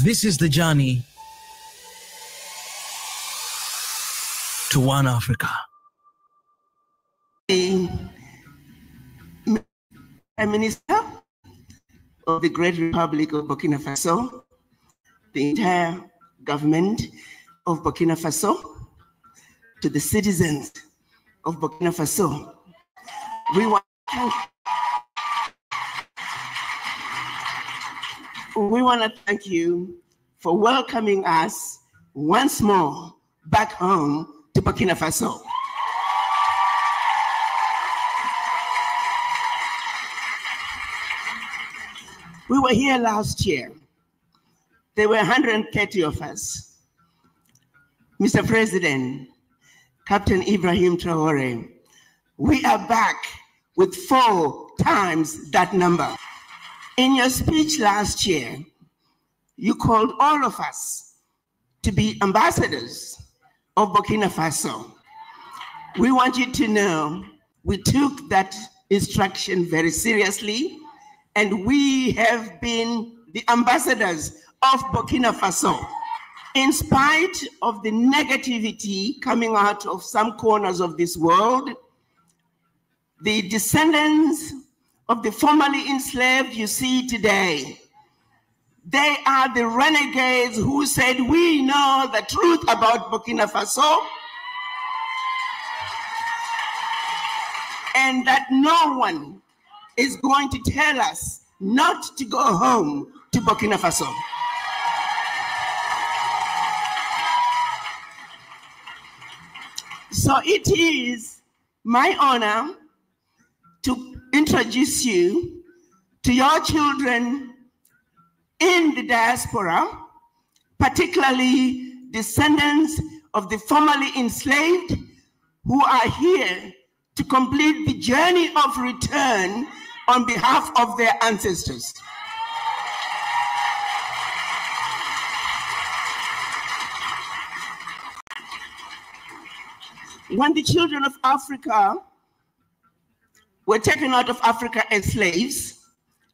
This is the journey to one Africa. Prime Minister of the Great Republic of Burkina Faso, the entire government of Burkina Faso, to the citizens of Burkina Faso, we want to thank you for welcoming us once more back home to Burkina Faso. We were here last year. There were 130 of us. Mr. President, Captain Ibrahim Traoré, we are back with 4 times that number. In your speech last year, you called all of us to be ambassadors of Burkina Faso. We want you to know we took that instruction very seriously, and we have been the ambassadors of Burkina Faso. In spite of the negativity coming out of some corners of this world, the descendants of the formerly enslaved you see today, they are the renegades who said, we know the truth about Burkina Faso, and that no one is going to tell us not to go home to Burkina Faso. So it is my honor to introduce you to your children in the diaspora, particularly descendants of the formerly enslaved who are here to complete the journey of return on behalf of their ancestors. When the children of Africa were taken out of Africa as slaves,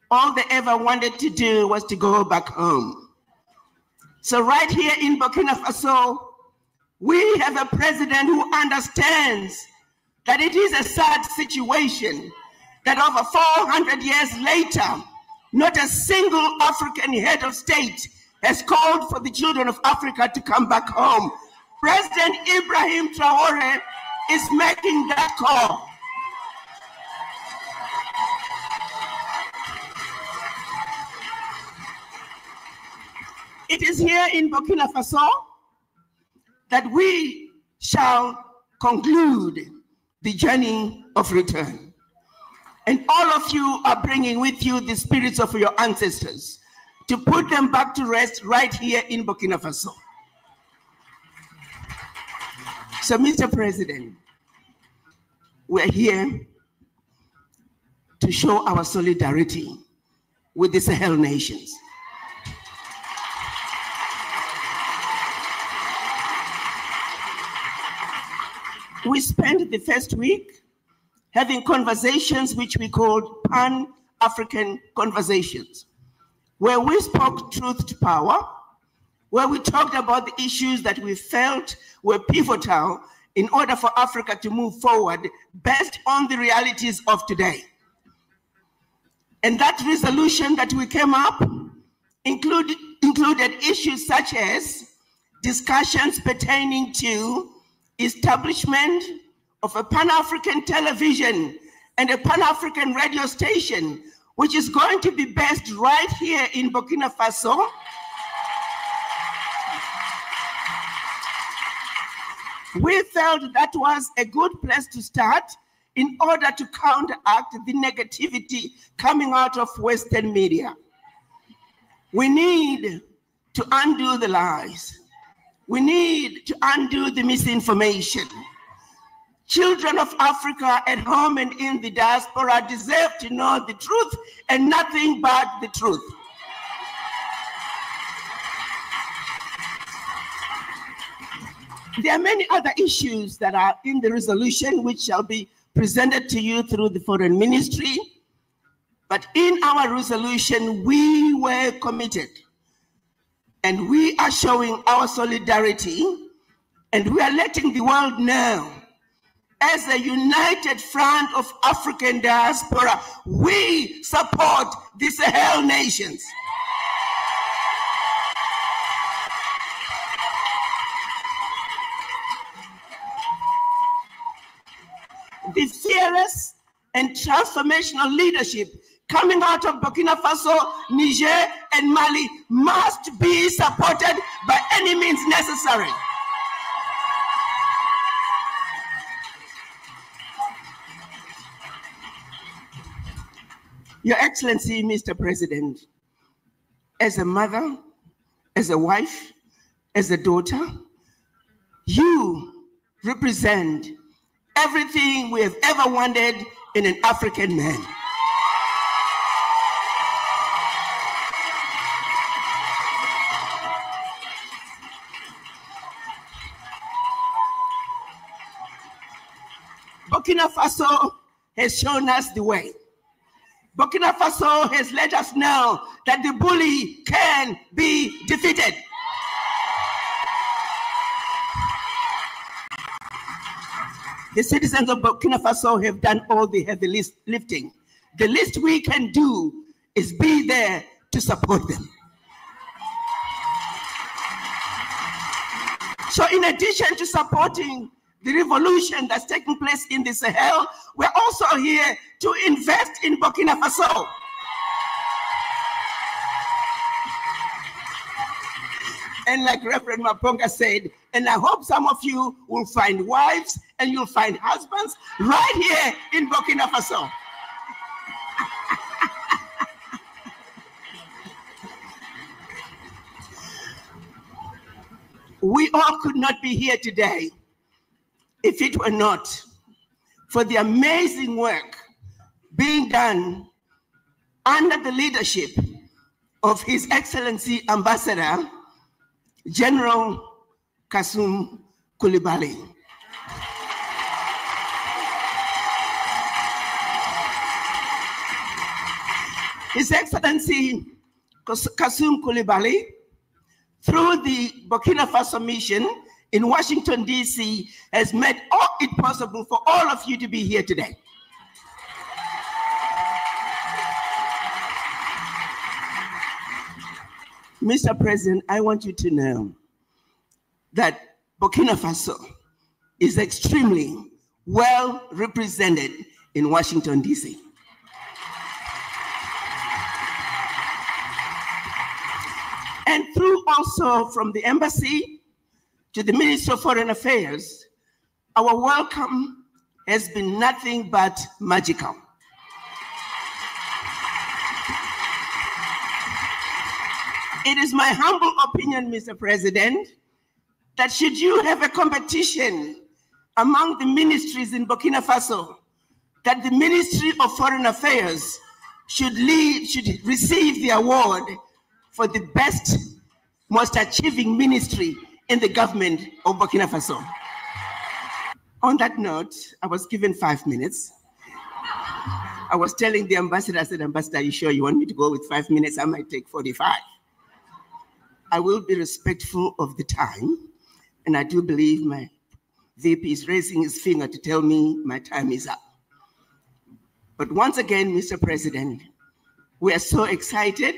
all they ever wanted to do was to go back home. So right here in Burkina Faso, we have a president who understands that it is a sad situation that over 400 years later, not a single African head of state has called for the children of Africa to come back home. President Ibrahim Traoré is making that call. It is here in Burkina Faso that we shall conclude the journey of return. And all of you are bringing with you the spirits of your ancestors to put them back to rest right here in Burkina Faso. So, Mr. President, we're here to show our solidarity with the Sahel nations. We spent the first week having conversations which we called Pan-African conversations, where we spoke truth to power, where we talked about the issues that we felt were pivotal in order for Africa to move forward based on the realities of today. And that resolution that we came up included issues such as discussions pertaining to establishment of a Pan-African television and a Pan-African radio station, which is going to be based right here in Burkina Faso. We felt that was a good place to start in order to counteract the negativity coming out of Western media. We need to undo the lies. We need to undo the misinformation. Children of Africa at home and in the diaspora deserve to know the truth and nothing but the truth. There are many other issues that are in the resolution which shall be presented to you through the Foreign Ministry. But in our resolution, we were committed And we are showing our solidarity, and we are letting the world know, as a united front of African diaspora, we support the Sahel nations. The fearless and transformational leadership coming out of Burkina Faso, Niger, and Mali must be supported by any means necessary. Your Excellency, Mr. President, as a mother, as a wife, as a daughter, you represent everything we have ever wanted in an African man. Burkina Faso has shown us the way. Burkina Faso has let us know that the bully can be defeated. The citizens of Burkina Faso have done all the heavy lifting. The least we can do is be there to support them. So in addition to supporting the revolution that's taking place in the Sahel, we're also here to invest in Burkina Faso. And like Reverend Maponga said, and I hope some of you will find wives and you'll find husbands right here in Burkina Faso. We all could not be here today if it were not for the amazing work being done under the leadership of His Excellency Ambassador General Kasum Koulibaly. His Excellency Kasum Koulibaly, through the Burkina Faso mission in Washington, D.C., has made all it possible for all of you to be here today. Mr. President, I want you to know that Burkina Faso is extremely well represented in Washington, D.C. And through also from the embassy to the Ministry of Foreign Affairs, our welcome has been nothing but magical. It is my humble opinion, Mr. President, that should you have a competition among the ministries in Burkina Faso, that the Ministry of Foreign Affairs should receive the award for the best, most achieving ministry in the government of Burkina Faso. On that note, I was given 5 minutes. I was telling the ambassador, I said, Ambassador, are you sure you want me to go with 5 minutes? I might take 45. I will be respectful of the time, and I do believe my VP is raising his finger to tell me my time is up. But once again, Mr. President, we are so excited,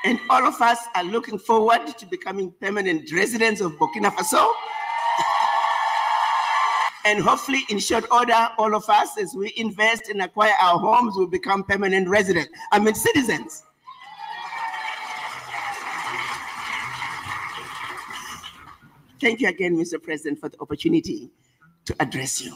and all of us are looking forward to becoming permanent residents of Burkina Faso. And hopefully, in short order, all of us, as we invest and acquire our homes, will become permanent residents, citizens. Thank you again, Mr. President, for the opportunity to address you.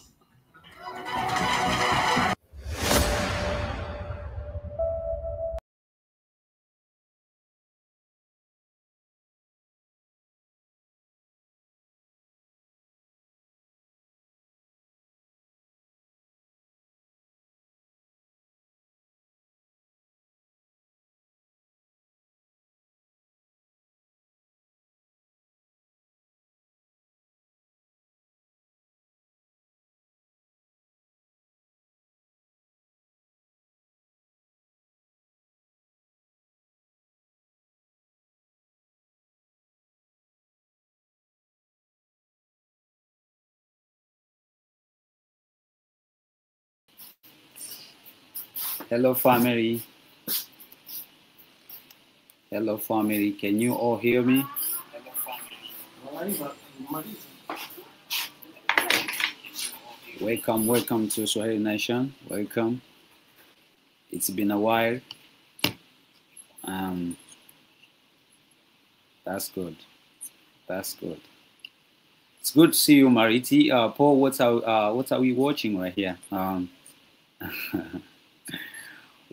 Hello, family. Hello, family. Can you all hear me? Welcome, welcome to Swahili Nation. Welcome. It's been a while. That's good. That's good. It's good to see you, Mariti. Paul, what are we watching right here?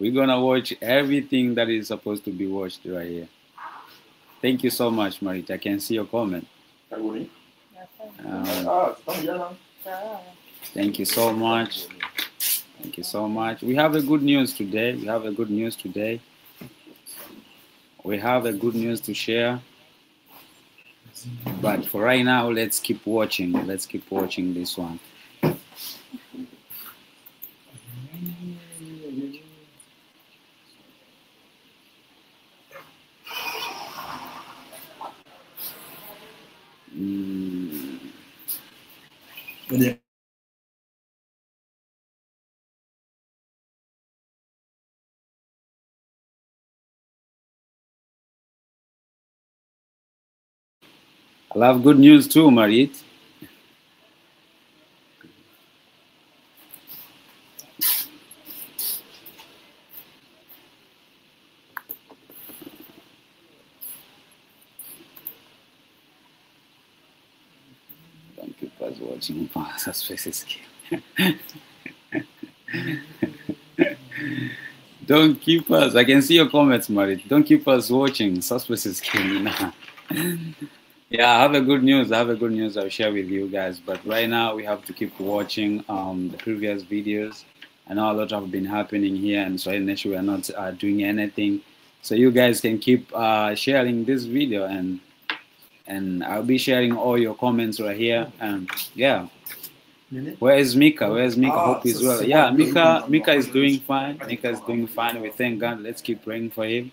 We're gonna watch everything that is supposed to be watched right here. Thank you so much, Marita. I can see your comment. Thank you so much. Thank you so much. We have a good news today. We have a good news today. We have a good news to share. But for right now, let's keep watching. Let's keep watching this one. I have good news too, Marit. Don't keep us watching suspicious game. Don't keep us. I can see your comments, Marit. Don't keep us watching suspicious game. Yeah, I have a good news. I have a good news I'll share with you guys. But right now we have to keep watching the previous videos. I know a lot have been happening here, and so in we are not doing anything. So you guys can keep sharing this video, and I'll be sharing all your comments right here. And yeah, where is Mika? Where is Mika? Hope he's well. Yeah, Mika is doing fine. Mika is doing fine. We thank God. Let's keep praying for him.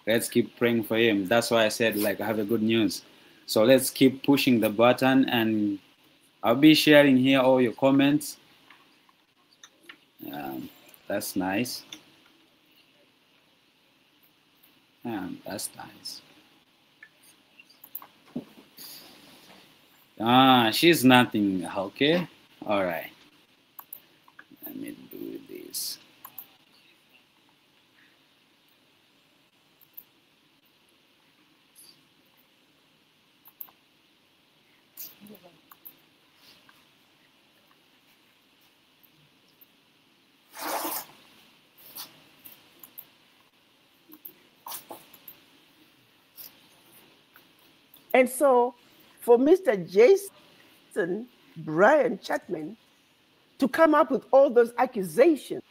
Let's keep praying for him. That's why I said, like, I have a good news. So let's keep pushing the button, and I'll be sharing here all your comments. That's nice. That's nice. She's nothing. Okay. All right. Let me do this. And so for Mr. Jason Brian Chapman to come up with all those accusations,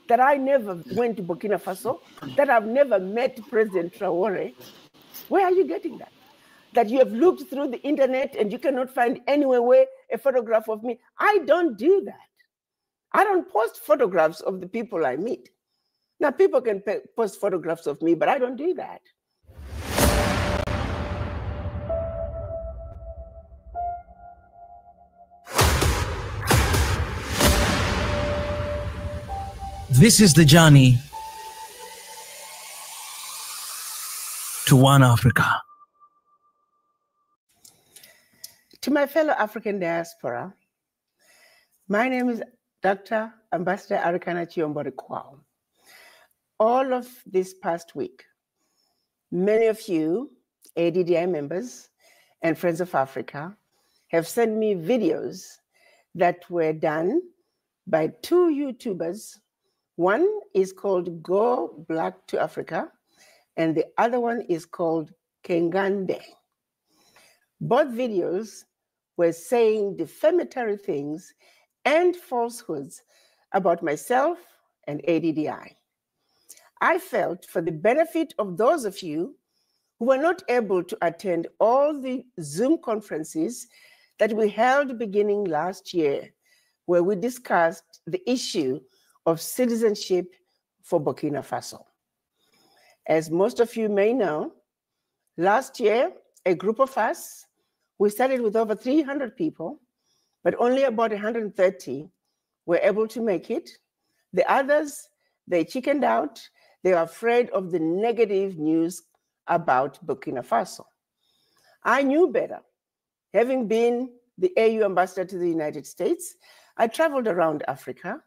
that I never went to Burkina Faso, that I've never met President Traoré. Where are you getting that? That you have looked through the internet and you cannot find anywhere a photograph of me. I don't do that. I don't post photographs of the people I meet. Now, people can post photographs of me, but I don't do that. This is the journey to one Africa. To my fellow African diaspora, my name is Dr. Ambassador Arikana'S. All of this past week, many of you, ADDI members and Friends of Africa, have sent me videos that were done by two YouTubers. One is called Go Black to Africa, and the other one is called Kengande. Both videos were saying defamatory things and falsehoods about myself and ADDI. I felt, for the benefit of those of you who were not able to attend all the Zoom conferences that we held beginning last year, where we discussed the issue of citizenship for Burkina Faso. As most of you may know, last year, a group of us, we started with over 300 people, but only about 130 were able to make it. The others, they chickened out. They were afraid of the negative news about Burkina Faso. I knew better. Having been the AU ambassador to the United States, I traveled around Africa,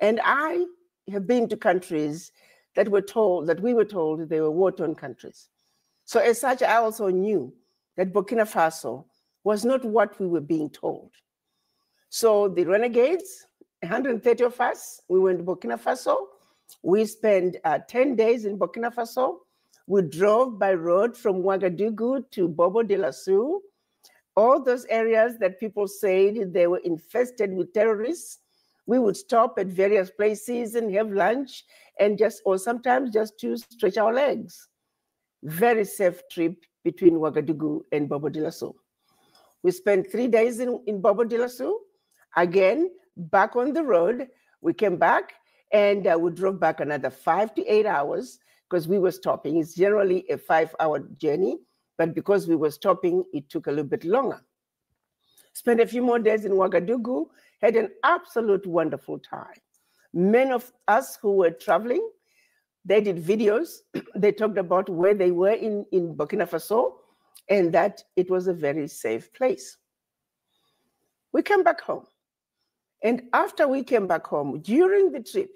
and I have been to countries that we were told they were war-torn countries. So as such, I also knew that Burkina Faso was not what we were being told. So the renegades, 130 of us, we went to Burkina Faso. We spent 10 days in Burkina Faso. We drove by road from Ouagadougou to Bobo Dioulasso. All those areas that people said they were infested with terrorists, we would stop at various places and have lunch and or sometimes just to stretch our legs. Very safe trip between Ouagadougou and Bobo Dioulasso. We spent 3 days in Bobo Dioulasso. Again, back on the road, we came back and we drove back another 5 to 8 hours because we were stopping. It's generally a 5-hour journey, but because we were stopping, it took a little bit longer. Spent a few more days in Ouagadougou, had an absolute wonderful time. Many of us who were traveling, they did videos. They talked about where they were in Burkina Faso and that it was a very safe place. We came back home. And after we came back home, during the trip,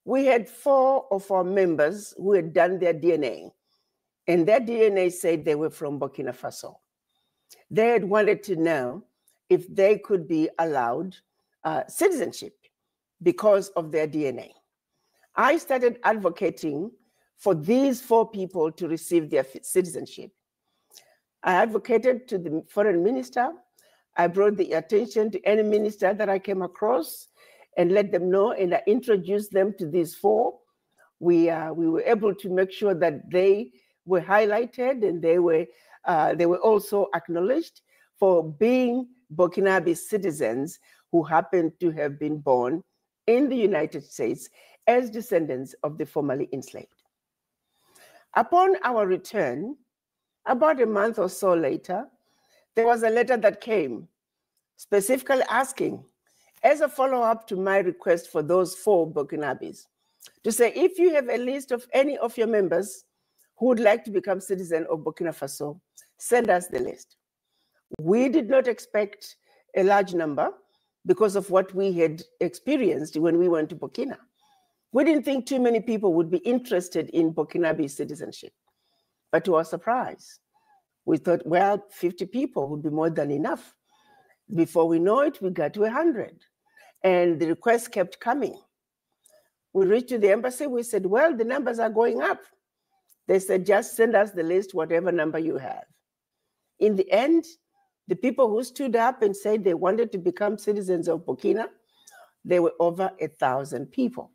we had 4 of our members who had done their DNA. And their DNA said they were from Burkina Faso. They had wanted to know if they could be allowed citizenship because of their DNA. I started advocating for these 4 people to receive their citizenship. I advocated to the foreign minister. I brought the attention to any minister that I came across and let them know, and I introduced them to these 4. We were able to make sure that they were highlighted and they were also acknowledged for being Burkinabe citizens who happened to have been born in the United States as descendants of the formerly enslaved. Upon our return, about a month or so later, there was a letter that came specifically asking, as a follow-up to my request for those 4 Burkinabes, to say, if you have a list of any of your members who would like to become citizen of Burkina Faso, send us the list. We did not expect a large number because of what we had experienced when we went to Burkina. We didn't think too many people would be interested in Burkinabe citizenship. But to our surprise, we thought, well, 50 people would be more than enough. Before we know it, we got to 100. And the requests kept coming. We reached to the embassy. We said, well, the numbers are going up. They said, just send us the list, whatever number you have. In the end, the people who stood up and said they wanted to become citizens of Burkina, there were over 1,000 people.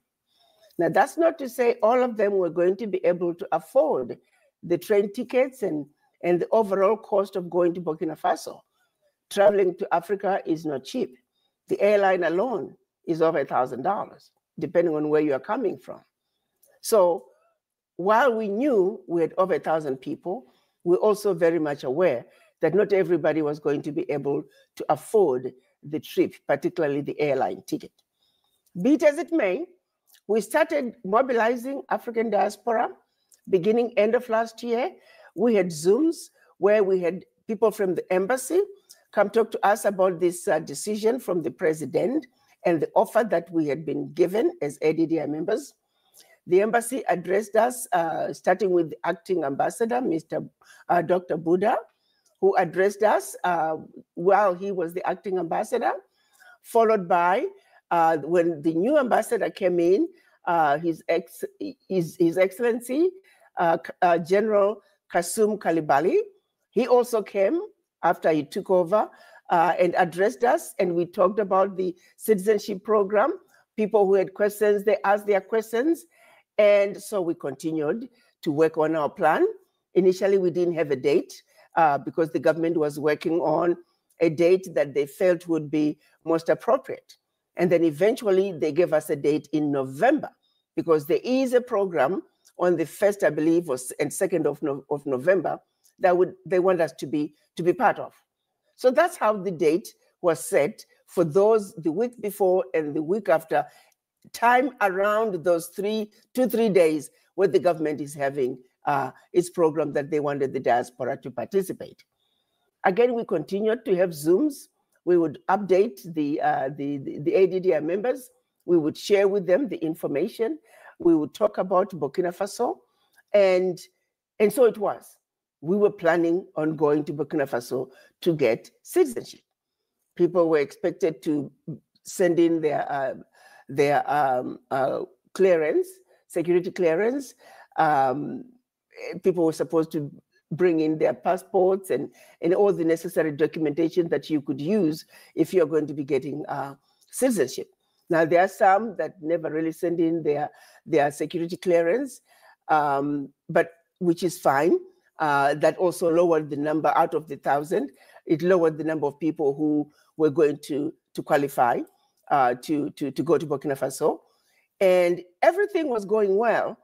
Now, that's not to say all of them were going to be able to afford the train tickets and the overall cost of going to Burkina Faso. Traveling to Africa is not cheap. The airline alone is over $1,000, depending on where you are coming from. So while we knew we had over 1,000 people, we're also very much aware that not everybody was going to be able to afford the trip, particularly the airline ticket. Be it as it may, we started mobilizing African diaspora beginning end of last year. We had Zooms where we had people from the embassy come talk to us about this decision from the president and the offer that we had been given as ADDI members. The embassy addressed us, starting with the acting ambassador, Dr. Buddha, who addressed us while he was the acting ambassador, followed by, when the new ambassador came in, His Excellency, General Kasum Kalibali. He also came after he took over and addressed us, and we talked about the citizenship program. People who had questions, they asked their questions, and so we continued to work on our plan. Initially, we didn't have a date because the government was working on a date that they felt would be most appropriate. And then eventually they gave us a date in November, because there is a program on the 1st, I believe, and 2nd of November that they want us to be part of. So that's how the date was set for those the week before and the week after, time around those 2-3 days where the government is having its program that they wanted the diaspora to participate. Again, we continued to have Zooms. We would update the ADDI members. We would share with them the information. We would talk about Burkina Faso. And so it was. We were planning on going to Burkina Faso to get citizenship. People were expected to send in their clearance, security clearance. People were supposed to bring in their passports and all the necessary documentation that you could use if you're going to be getting citizenship. Now, there are some that never really send in their security clearance, but which is fine. That also lowered the number out of the 1,000. It lowered the number of people who were going to qualify to go to Burkina Faso. And everything was going well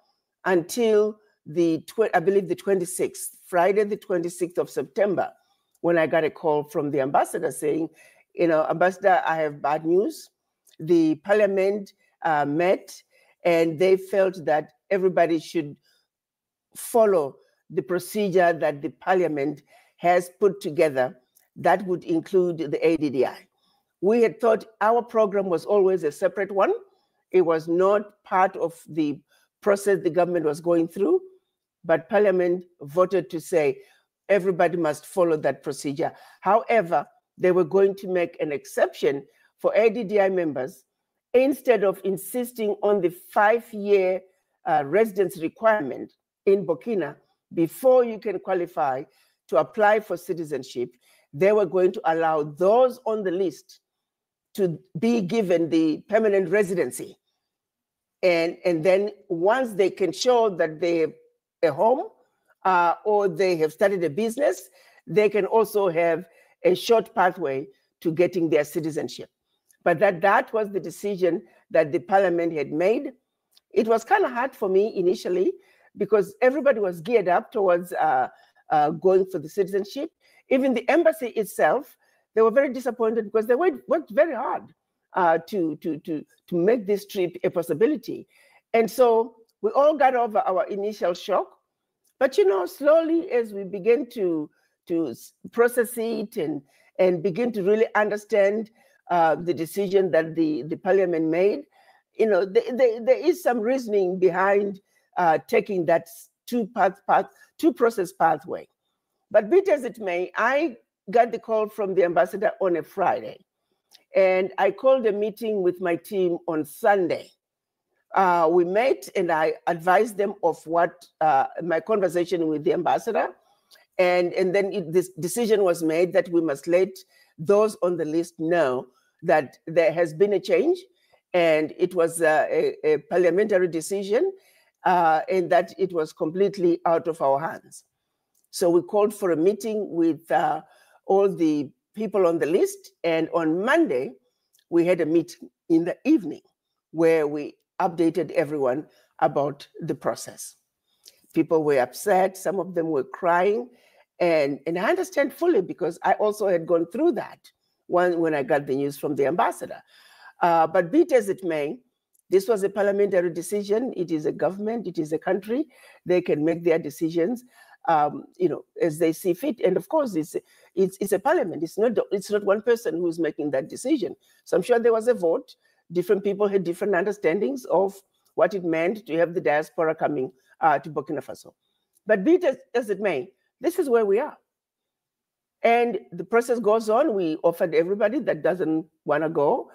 until I believe the 26th, Friday, the 26th of September, when I got a call from the ambassador saying, Ambassador, I have bad news. The parliament met and they felt that everybody should follow the procedure that the parliament has put together that would include the ADDI. We had thought our program was always a separate one. It was not part of the process the government was going through, but parliament voted to say everybody must follow that procedure. However, they were going to make an exception for ADDI members. Instead of insisting on the 5-year residence requirement in Burkina before you can qualify to apply for citizenship, they were going to allow those on the list to be given the permanent residency. And then once they can show that they have a home or they have started a business, they can also have a short pathway to getting their citizenship. But that was the decision that the parliament had made. It was kind of hard for me initially because everybody was geared up towards going for the citizenship. Even the embassy itself, they were very disappointed because they worked very hard to make this trip a possibility. And so we all got over our initial shock. But, slowly as we began to process it and begin to really understand the decision that the parliament made, there is some reasoning behind taking that two-process pathway. But be it as it may, I got the call from the ambassador on a Friday, and I called a meeting with my team on Sunday. We met and I advised them of what my conversation with the ambassador, and then this decision was made that we must let those on the list know that there has been a change, and it was a parliamentary decision, and that it was completely out of our hands. So we called for a meeting with all the people on the list, and on Monday, we had a meeting in the evening where we updated everyone about the process. People were upset, some of them were crying, and I understand fully because I also had gone through that when I got the news from the ambassador. But be it as it may, this was a parliamentary decision. It is a government, it is a country. They can make their decisions, as they see fit. And of course, it's a parliament. It's not one person who's making that decision. So I'm sure there was a vote. Different people had different understandings of what it meant to have the diaspora coming to Burkina Faso. But be it as it may, this is where we are. And the process goes on. We offered everybody that doesn't want to go,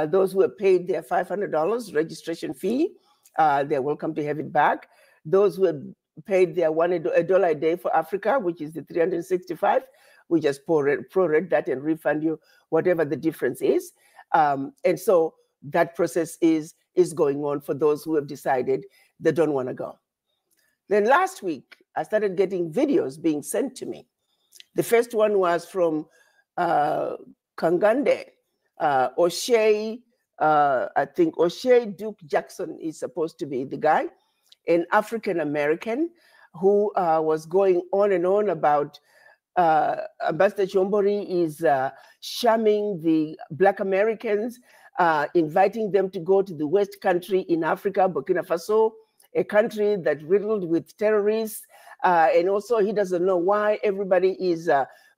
those who have paid their $500 registration fee, they're welcome to have it back. Those who have paid their $1 a day for Africa, which is the $365, We just prorate that and refund you whatever the difference is. And so that process is going on for those who have decided they don't want to go. Then last week, I started getting videos being sent to me. The first one was from Kangande, O'Shea, I think O'Shea Duke Jackson is supposed to be the guy, an African-American who was going on and on about Ambassador Chombori is shamming the Black Americans, inviting them to go to the West country in Africa, Burkina Faso, a country that riddled with terrorists. And also he doesn't know why everybody is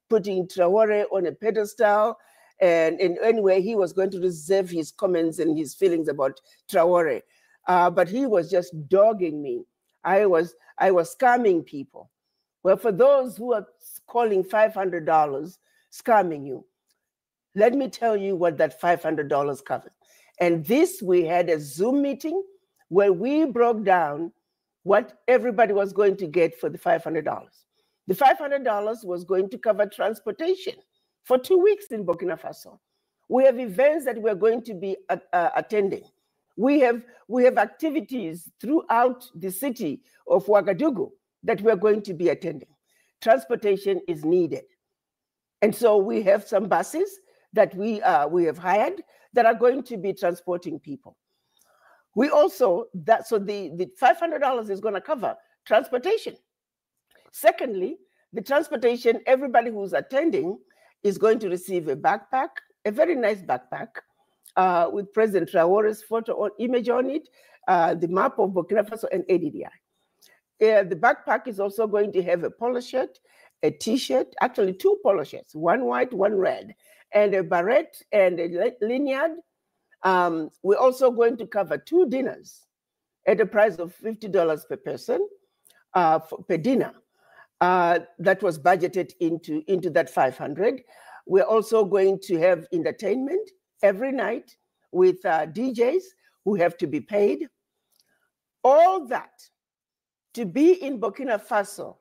putting Traoré on a pedestal. And anyway, he was going to reserve his comments and his feelings about Traoré. But he was just dogging me. I was scamming people. Well, for those who are calling $500 scamming you, let me tell you what that $500 covered. And this, we had a Zoom meeting where we broke down what everybody was going to get for the $500. The $500 was going to cover transportation for 2 weeks in Burkina Faso. We have events that we're going to be attending. We have activities throughout the city of Ouagadougou that we're going to be attending. Transportation is needed. And so we have some buses that we have hired that are going to be transporting people. We also, so the $500 is going to cover transportation. Secondly, the transportation, everybody who's attending is going to receive a backpack, a very nice backpack with President Traoré's photo or image on it, the map of Burkina Faso and ADDI. The backpack is also going to have a polo shirt, a t-shirt, actually 2 polo shirts, one white, one red, and a beret and a lanyard. We're also going to cover 2 dinners at a price of $50 per person per dinner. That was budgeted into that 500. We're also going to have entertainment every night with DJs who have to be paid. All that to be in Burkina Faso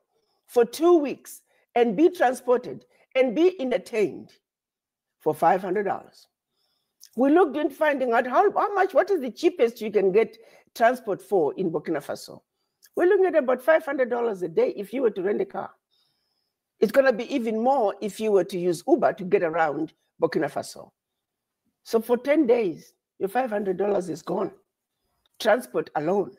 for 2 weeks and be transported and be entertained for $500. We looked into finding out how much, what is the cheapest you can get transport for in Burkina Faso. We're looking at about $500 a day if you were to rent a car. It's going to be even more if you were to use Uber to get around Burkina Faso. So for 10 days, your $500 is gone. Transport alone.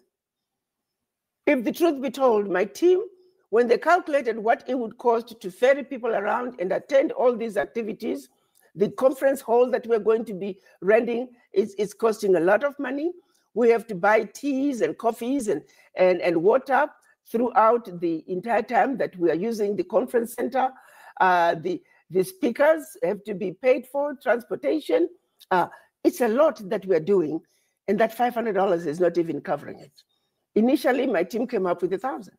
If the truth be told, my team, when they calculated what it would cost to ferry people around and attend all these activities, the conference hall that we're going to be renting is costing a lot of money. We have to buy teas and coffees and water throughout the entire time that we are using the conference center. The speakers have to be paid for, transportation. It's a lot that we're doing, and that $500 is not even covering it. Initially, my team came up with 1,000.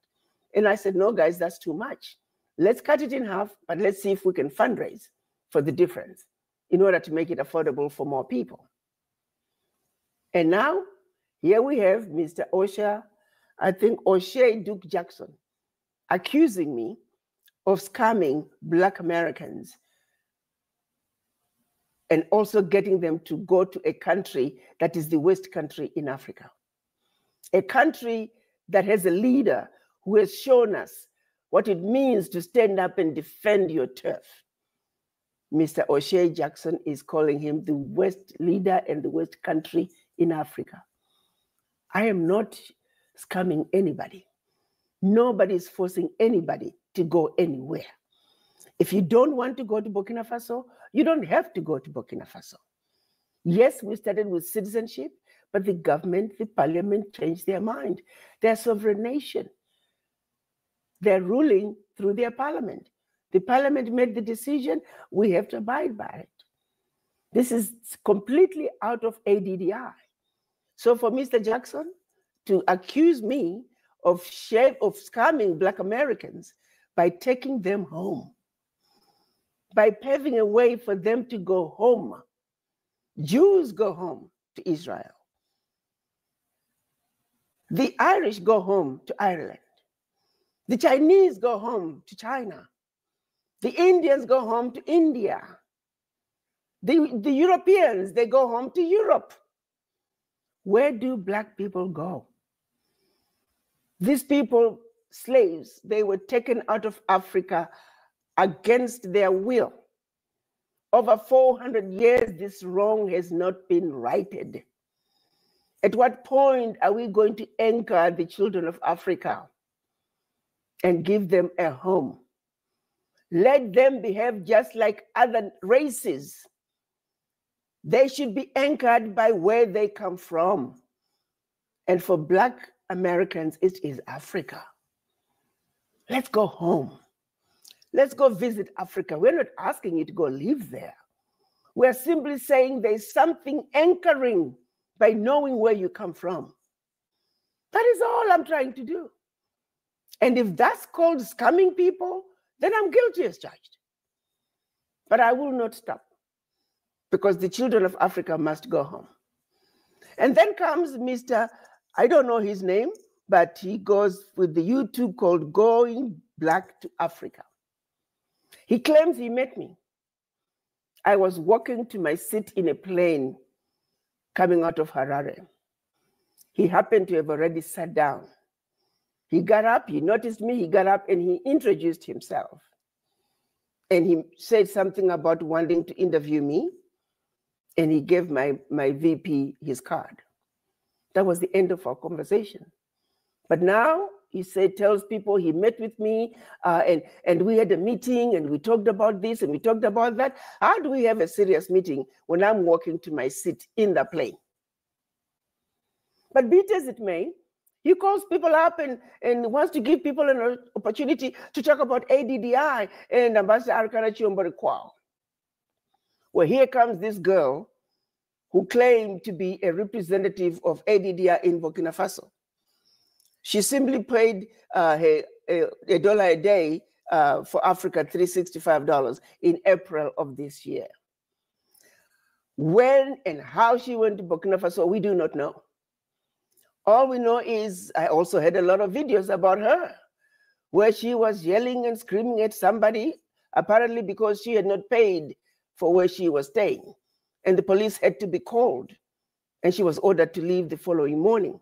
And I said, no, guys, that's too much. Let's cut it in half, but let's see if we can fundraise for the difference in order to make it affordable for more people. And now, here we have Mr. O'Shea Duke Jackson, accusing me of scamming Black Americans and also getting them to go to a country that is the West country in Africa. A country that has a leader who has shown us what it means to stand up and defend your turf. Mr. O'Shea Jackson is calling him the West leader and the West country in Africa. I am not scamming anybody. Nobody is forcing anybody to go anywhere. If you don't want to go to Burkina Faso, you don't have to go to Burkina Faso. Yes, we started with citizenship, but the government, the parliament changed their mind. They're a sovereign nation. They're ruling through their parliament. The parliament made the decision, we have to abide by it. This is completely out of ADDI. So for Mr. Jackson to accuse me of scamming Black Americans by taking them home, by paving a way for them to go home. Jews go home to Israel. The Irish go home to Ireland. The Chinese go home to China. The Indians go home to India. The Europeans, they go home to Europe. Where do Black people go? These people, slaves, they were taken out of Africa against their will. Over 400 years, this wrong has not been righted. At what point are we going to anchor the children of Africa and give them a home? Let them behave just like other races. They should be anchored by where they come from. And for Black Americans, it is Africa. Let's go home. Let's go visit Africa. We're not asking you to go live there. We're simply saying there's something anchoring by knowing where you come from. That is all I'm trying to do. And if that's called scamming people, then I'm guilty as charged. But I will not stop, because the children of Africa must go home. And then comes Mr., I don't know his name, but he goes with the YouTube called Going Black to Africa. He claims he met me. I was walking to my seat in a plane coming out of Harare. He happened to have already sat down. He got up, he noticed me, he got up and he introduced himself. And he said something about wanting to interview me. And he gave my VP his card. That was the end of our conversation. But now he tells people he met with me and we had a meeting and we talked about this and we talked about that. How do we have a serious meeting when I'm walking to my seat in the plane? But be it as it may, he calls people up and wants to give people an opportunity to talk about ADDI and Ambassador Arikana'S. Well, here comes this girl who claimed to be a representative of ADDI in Burkina Faso. She simply paid $1 a day for Africa, $365 in April of this year. When and how she went to Burkina Faso, we do not know. All we know is I also had a lot of videos about her where she was yelling and screaming at somebody, apparently because she had not paid for where she was staying. And the police had to be called and she was ordered to leave the following morning.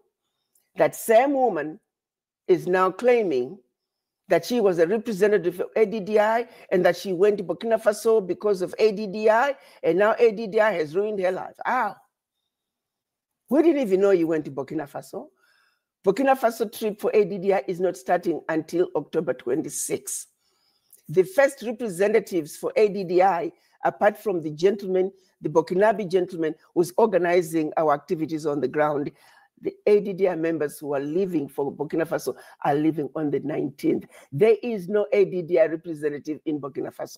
That same woman is now claiming that she was a representative of ADDI and that she went to Burkina Faso because of ADDI, and now ADDI has ruined her life. Ow. We didn't even know you went to Burkina Faso. Burkina Faso trip for ADDI is not starting until October 26. The first representatives for ADDI, apart from the gentleman, the Burkinabe gentleman who's organizing our activities on the ground, the ADDI members who are leaving for Burkina Faso are leaving on the 19th. There is no ADDI representative in Burkina Faso.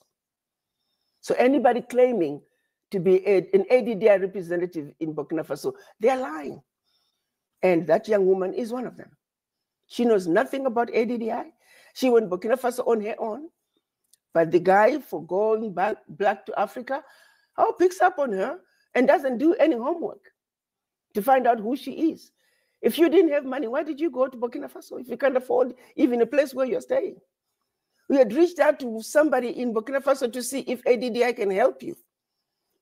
So anybody claiming to be an ADDI representative in Burkina Faso, they're lying. And that young woman is one of them. She knows nothing about ADDI. She went Burkina Faso on her own. But the guy for going black to Africa, picks up on her and doesn't do any homework to find out who she is. If you didn't have money, why did you go to Burkina Faso if you can't afford even a place where you're staying? We had reached out to somebody in Burkina Faso to see if ADDI can help you.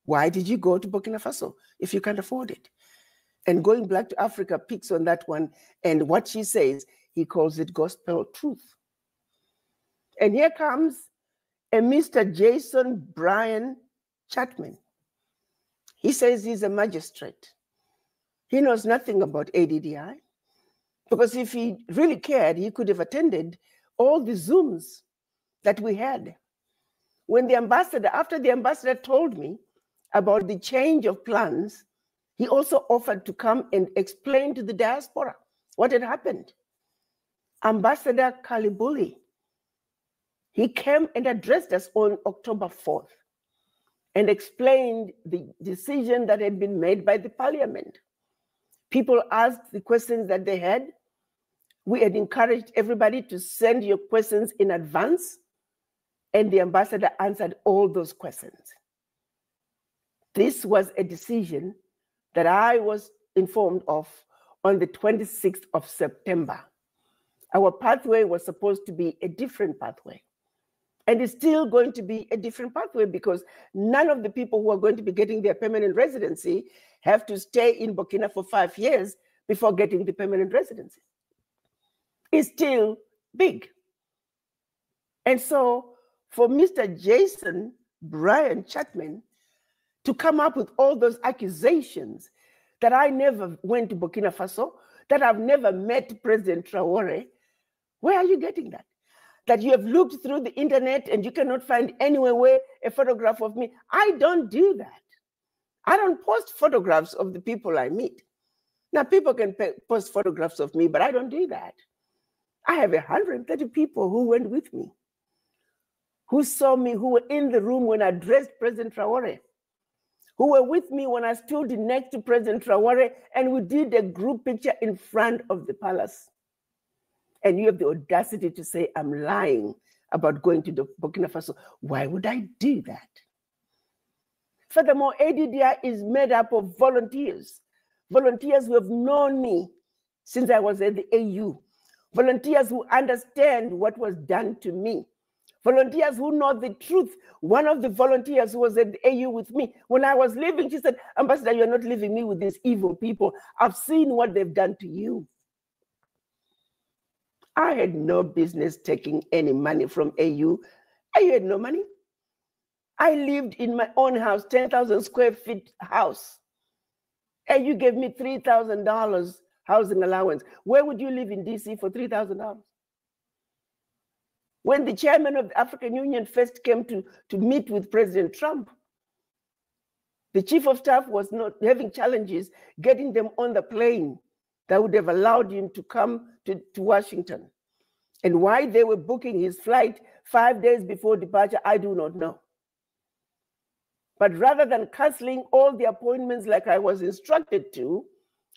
Why did you go to Burkina Faso if you can't afford it? And Going Black to Africa picks on that one, and what she says, he calls it gospel truth. And here comes a Mr. Jason Brian Chapman. He says he's a magistrate. He knows nothing about ADDI, because if he really cared, he could have attended all the Zooms that we had. When the ambassador, after the ambassador told me about the change of plans, he also offered to come and explain to the diaspora what had happened. Ambassador Kalibuli, he came and addressed us on October 4th and explained the decision that had been made by the parliament. People asked the questions that they had. We had encouraged everybody to send your questions in advance, and the ambassador answered all those questions. This was a decision that I was informed of on the 26th of September. Our pathway was supposed to be a different pathway. And it's still going to be a different pathway because none of the people who are going to be getting their permanent residency have to stay in Burkina for 5 years before getting the permanent residency. It's still big. And so for Mr. Jason Brian Chapman to come up with all those accusations that I never went to Burkina Faso, that I've never met President Traoré, where are you getting that? That you have looked through the internet and you cannot find anywhere a photograph of me. I don't do that. I don't post photographs of the people I meet. Now, people can post photographs of me, but I don't do that. I have 130 people who went with me, who saw me, who were in the room when I addressed President Traoré, who were with me when I stood next to President Traoré and we did a group picture in front of the palace. And you have the audacity to say I'm lying about going to Burkina Faso. Why would I do that? Furthermore, ADDI is made up of volunteers, volunteers who have known me since I was at the AU, volunteers who understand what was done to me, volunteers who know the truth. One of the volunteers who was at the AU with me, when I was leaving, she said, Ambassador, you're not leaving me with these evil people. I've seen what they've done to you. I had no business taking any money from AU. I had no money. I lived in my own house, 10,000 square feet house. AU gave me $3,000 housing allowance. Where would you live in DC for $3,000? When the chairman of the African Union first came to meet with President Trump, the chief of staff was not having challenges getting them on the plane that would have allowed him to come to Washington. And why they were booking his flight 5 days before departure, I do not know. But rather than canceling all the appointments like I was instructed to,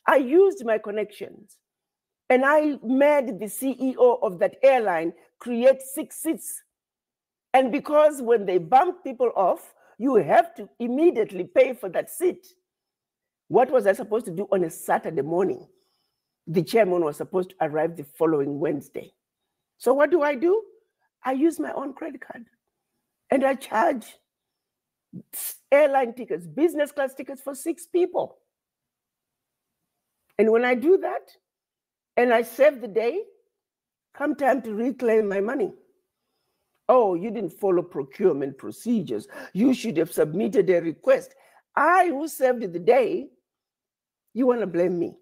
I used my connections. And I made the CEO of that airline create 6 seats. And because when they bump people off, you have to immediately pay for that seat. What was I supposed to do on a Saturday morning? The chairman was supposed to arrive the following Wednesday. So what do? I use my own credit card and I charge airline tickets, business class tickets for 6 people. And when I do that and I save the day, come time to reclaim my money. Oh, you didn't follow procurement procedures. You should have submitted a request. I, who saved the day, you want to blame me.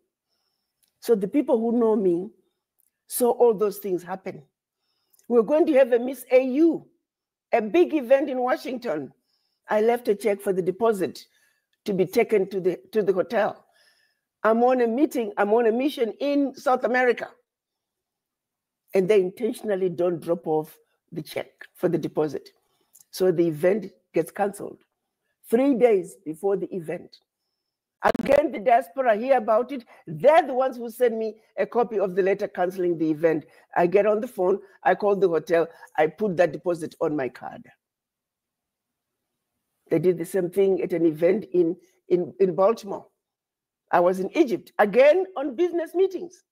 So the people who know me saw all those things happen. We're going to have a Miss AU, a big event in Washington. I left a check for the deposit to be taken to the hotel. I'm on a mission in South America. And they intentionally don't drop off the check for the deposit. So the event gets canceled 3 days before the event. Again, the diaspora hear about it. They're the ones who send me a copy of the letter canceling the event. I get on the phone, I call the hotel, I put that deposit on my card. They did the same thing at an event in Baltimore. I was in Egypt, again on business meetings.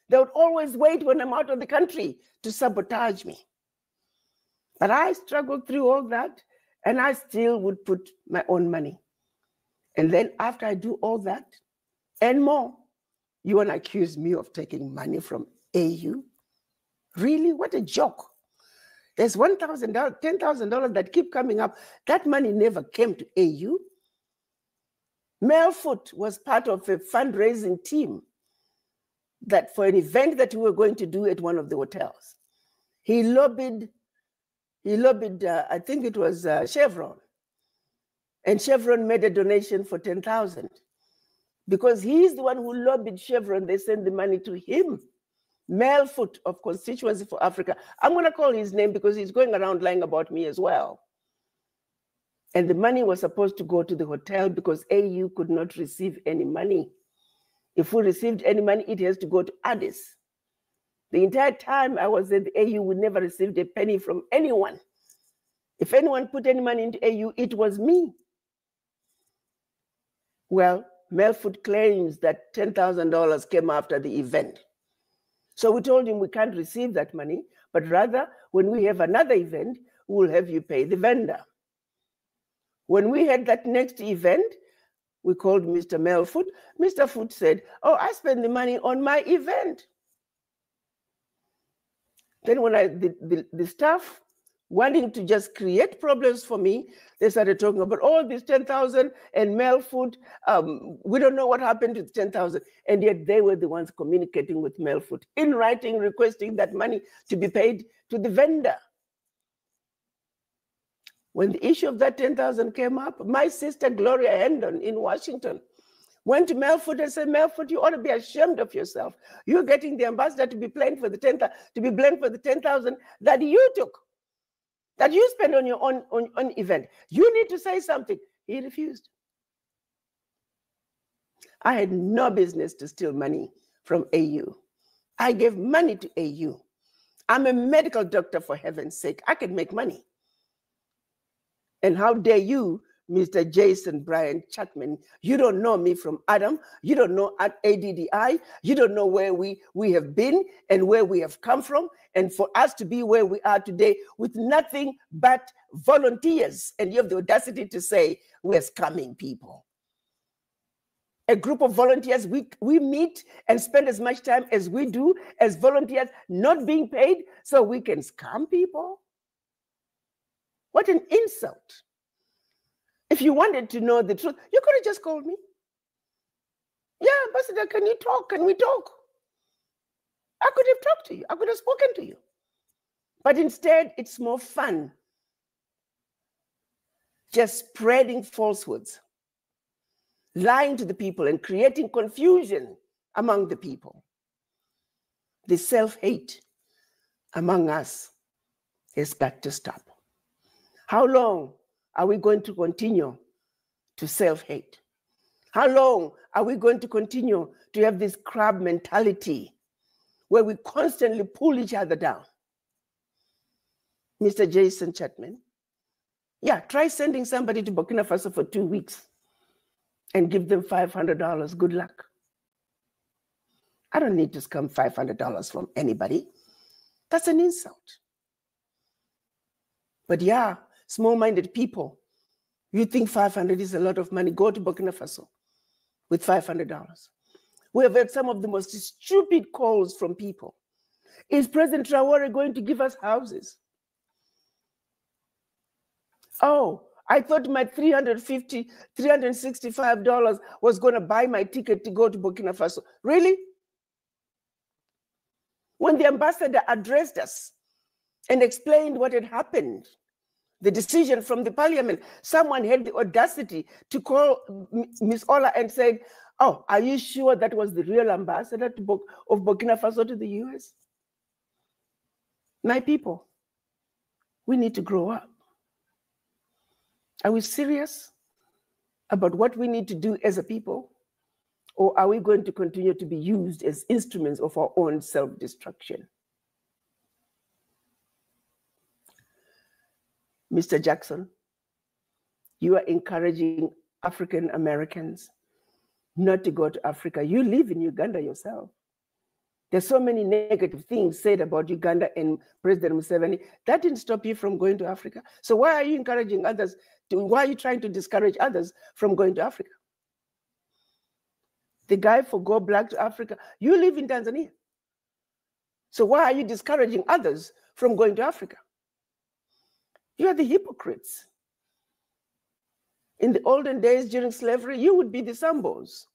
They would always wait when I'm out of the country to sabotage me. But I struggled through all that, and I still would put my own money. And then after I do all that and more, you want to accuse me of taking money from AU? Really? What a joke. There's $1,000, $10,000 that keep coming up. That money never came to AU. Melfoot was part of a fundraising team that for an event that we were going to do at one of the hotels. He lobbied, I think it was Chevron. And Chevron made a donation for $10,000. Because he's the one who lobbied Chevron, they sent the money to him. Melfoot of Constituency for Africa. I'm going to call his name because he's going around lying about me as well. And the money was supposed to go to the hotel because AU could not receive any money. If we received any money, it has to go to Addis. The entire time I was at the AU, we never received a penny from anyone. If anyone put any money into AU, it was me. Well, Melfoot claims that $10,000 came after the event. So we told him we can't receive that money, but rather when we have another event, we'll have you pay the vendor. When we had that next event, we called Mr. Melfoot. Mr. Foot said, oh, I spend the money on my event. Then when the staff wanting to just create problems for me, they started talking about all these 10,000 and Melfoot. We don't know what happened to the 10,000. And yet they were the ones communicating with Melfoot in writing, requesting that money to be paid to the vendor. When the issue of that 10,000 came up, my sister Gloria Hendon in Washington went to Melfoot and said, Melfoot, you ought to be ashamed of yourself. You're getting the ambassador to be blamed for the 10,000 that you took, that you spent on your own event. You need to say something. He refused. I had no business to steal money from AU. I gave money to AU. I'm a medical doctor, for heaven's sake. I can make money. And how dare you, Mr. Jason Brian Chapman, you don't know me from Adam, you don't know at ADDI, you don't know where we have been and where we have come from, and for us to be where we are today with nothing but volunteers, and you have the audacity to say we're scamming people. A group of volunteers, we meet and spend as much time as we do as volunteers, not being paid, so we can scam people? What an insult. If you wanted to know the truth, you could have just called me. Yeah, Ambassador, can you talk? Can we talk? I could have talked to you. I could have spoken to you. But instead, it's more fun just spreading falsehoods, lying to the people and creating confusion among the people. The self-hate among us has got to stop. How long are we going to continue to self-hate? How long are we going to continue to have this crab mentality where we constantly pull each other down? Mr. Jason Chapman, yeah, try sending somebody to Burkina Faso for 2 weeks and give them $500. Good luck. I don't need to scam $500 from anybody. That's an insult. But yeah, small-minded people, you think 500 is a lot of money, go to Burkina Faso with $500. We have had some of the most stupid calls from people. Is President Traoré going to give us houses? Oh, I thought my $365 was going to buy my ticket to go to Burkina Faso. Really? When the ambassador addressed us and explained what had happened, the decision from the parliament, someone had the audacity to call Ms. Ola and said, oh, are you sure that was the real ambassador of Burkina Faso to the US? My people, we need to grow up. Are we serious about what we need to do as a people? Or are we going to continue to be used as instruments of our own self-destruction? Mr. Jackson, you are encouraging African Americans not to go to Africa. You live in Uganda yourself. There's so many negative things said about Uganda and President Museveni. That didn't stop you from going to Africa. So why are you encouraging others why are you trying to discourage others from going to Africa? The guy for Go Black to Africa, you live in Tanzania. So why are you discouraging others from going to Africa? You are the hypocrites. In the olden days during slavery, you would be the Sambos.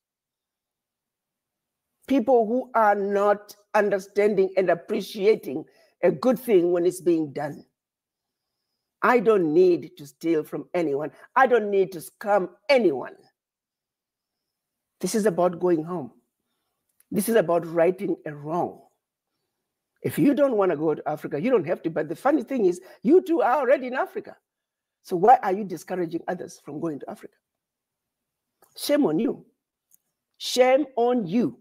People who are not understanding and appreciating a good thing when it's being done. I don't need to steal from anyone. I don't need to scam anyone. This is about going home. This is about righting a wrong. If you don't want to go to Africa, you don't have to. But the funny thing is, you two are already in Africa. So why are you discouraging others from going to Africa? Shame on you. Shame on you,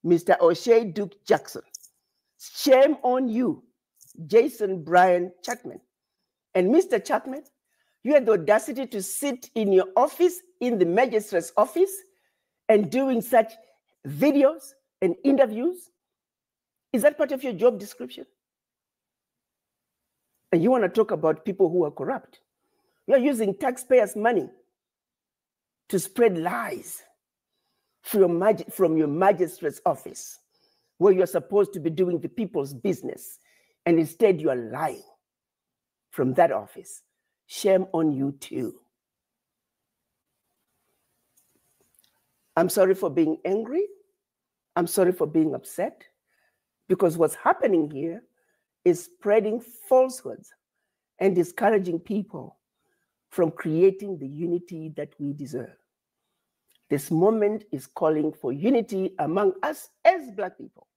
Mr. O'Shea Duke Jackson. Shame on you, Jason Brian Chapman. And Mr. Chapman, you had the audacity to sit in your office, in the magistrate's office, and doing such videos and interviews. Is that part of your job description? And you want to talk about people who are corrupt. You are using taxpayers' money to spread lies from your magistrate's office, where you're supposed to be doing the people's business, and instead you are lying from that office. Shame on you too. I'm sorry for being angry. I'm sorry for being upset, because what's happening here is spreading falsehoods and discouraging people from creating the unity that we deserve. This moment is calling for unity among us as Black people.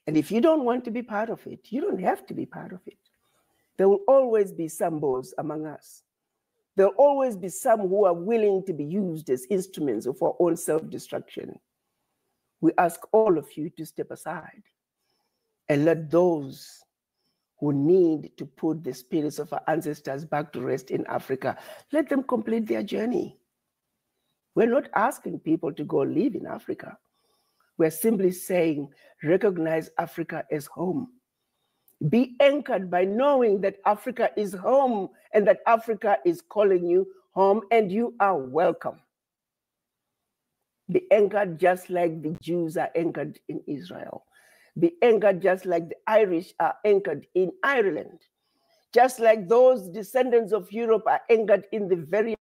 And if you don't want to be part of it, you don't have to be part of it. There will always be some bulls among us. There will always be some who are willing to be used as instruments of our own self-destruction. We ask all of you to step aside and let those who need to put the spirits of our ancestors back to rest in Africa, let them complete their journey. We're not asking people to go live in Africa. We're simply saying, recognize Africa as home. Be anchored by knowing that Africa is home and that Africa is calling you home and you are welcome. Be anchored just like the Jews are anchored in Israel. Be anchored just like the Irish are anchored in Ireland. Just like those descendants of Europe are anchored in the very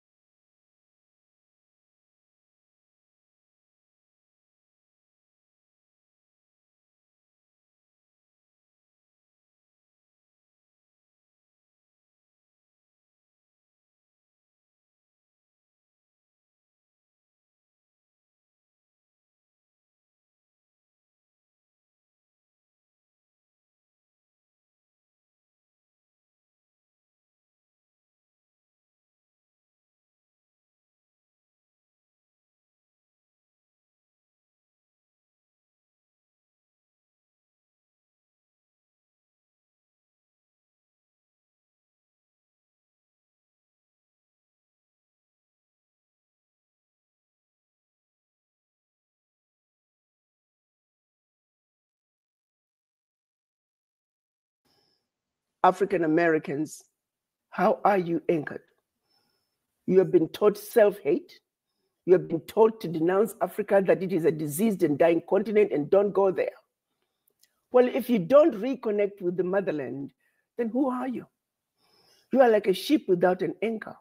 African Americans, how are you anchored? You have been taught self-hate. You have been taught to denounce Africa, that it is a diseased and dying continent and don't go there. Well, if you don't reconnect with the motherland, then who are you? You are like a ship without an anchor.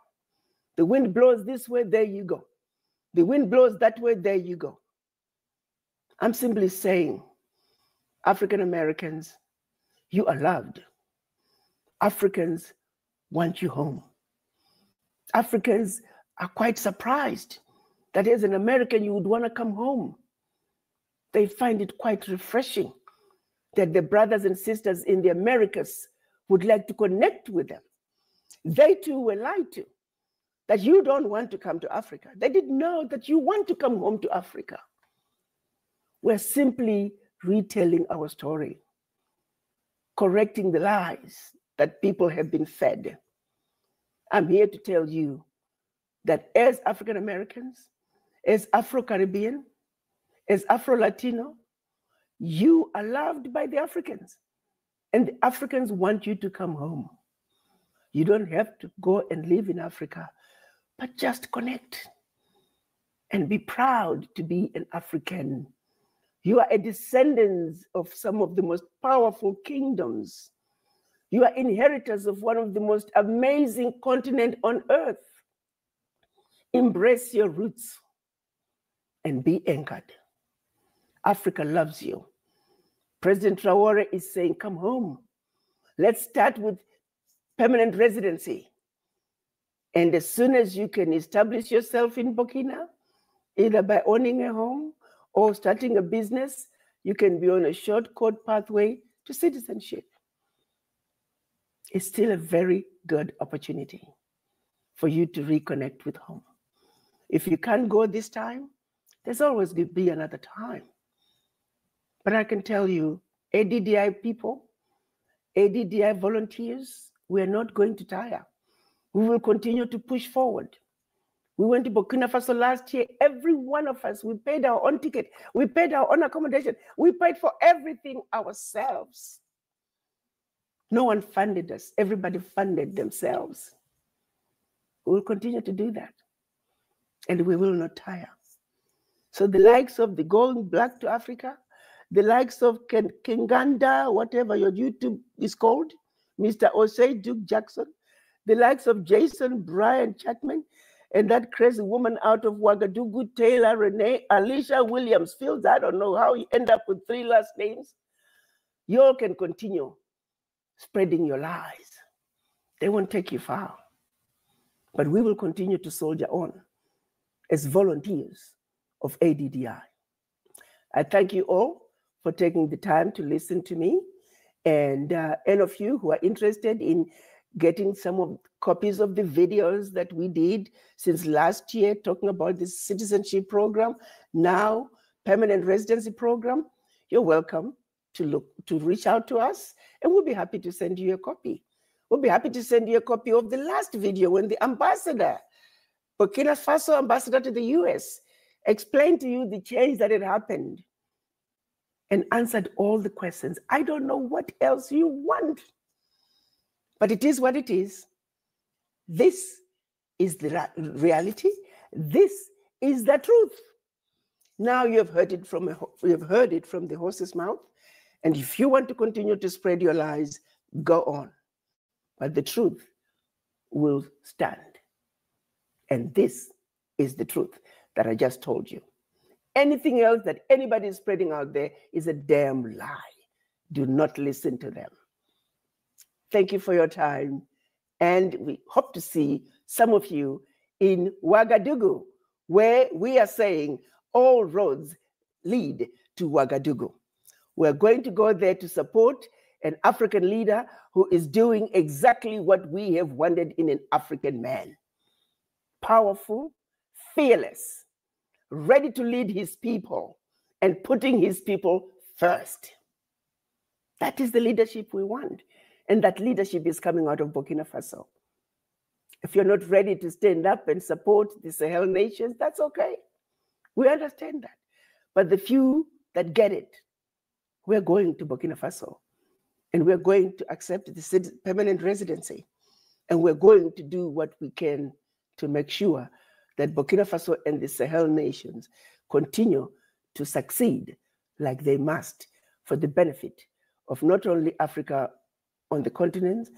The wind blows this way, there you go. The wind blows that way, there you go. I'm simply saying, African Americans, you are loved. Africans want you home. Africans are quite surprised that as an American, you would want to come home. They find it quite refreshing that the brothers and sisters in the Americas would like to connect with them. They too were lied to, that you don't want to come to Africa. They didn't know that you want to come home to Africa. We're simply retelling our story, correcting the lies that people have been fed. I'm here to tell you that as African Americans, as Afro-Caribbean, as Afro-Latino, you are loved by the Africans, and the Africans want you to come home. You don't have to go and live in Africa, but just connect and be proud to be an African. You are a descendant of some of the most powerful kingdoms. You are inheritors of one of the most amazing continents on earth. Embrace your roots and be anchored. Africa loves you. President Traoré is saying, come home. Let's start with permanent residency. And as soon as you can establish yourself in Burkina, either by owning a home or starting a business, you can be on a shortcut pathway to citizenship. It's still a very good opportunity for you to reconnect with home. If you can't go this time, there's always going to be another time. But I can tell you, ADDI people, ADDI volunteers, we are not going to tire. We will continue to push forward. We went to Burkina Faso last year. Every one of us, we paid our own ticket. We paid our own accommodation. We paid for everything ourselves. No one funded us. Everybody funded themselves. We will continue to do that. And we will not tire. So the likes of the Going Black to Africa, the likes of Kinganda, whatever your YouTube is called, Mr. Osei Duke Jackson, the likes of Jason Brian Chapman, and that crazy woman out of Ouagadougou, Taylor Renee, Alicia Williams Fields, I don't know how you end up with 3 last names. You all can continue spreading your lies. They won't take you far. But we will continue to soldier on as volunteers of ADDI. I thank you all for taking the time to listen to me. And any of you who are interested in getting some of copies of the videos that we did since last year, talking about this citizenship program, now permanent residency program, you're welcome to reach out to us, and we'll be happy to send you a copy. We'll be happy to send you a copy of the last video when the ambassador, Burkina Faso ambassador to the US, explained to you the change that had happened and answered all the questions. I don't know what else you want, but it is what it is. This is the reality. This is the truth. Now you have heard it from the horse's mouth, and if you want to continue to spread your lies, go on. But the truth will stand. And this is the truth that I just told you. Anything else that anybody is spreading out there is a damn lie. Do not listen to them. Thank you for your time. And we hope to see some of you in Ouagadougou, where we are saying all roads lead to Ouagadougou. We're going to go there to support an African leader who is doing exactly what we have wanted in an African man. Powerful, fearless, ready to lead his people and putting his people first. That is the leadership we want. And that leadership is coming out of Burkina Faso. If you're not ready to stand up and support the Sahel nations, that's okay. We understand that. But the few that get it, we're going to Burkina Faso. And we're going to accept the permanent residency. And we're going to do what we can to make sure that Burkina Faso and the Sahel nations continue to succeed like they must for the benefit of not only Africa on the continent,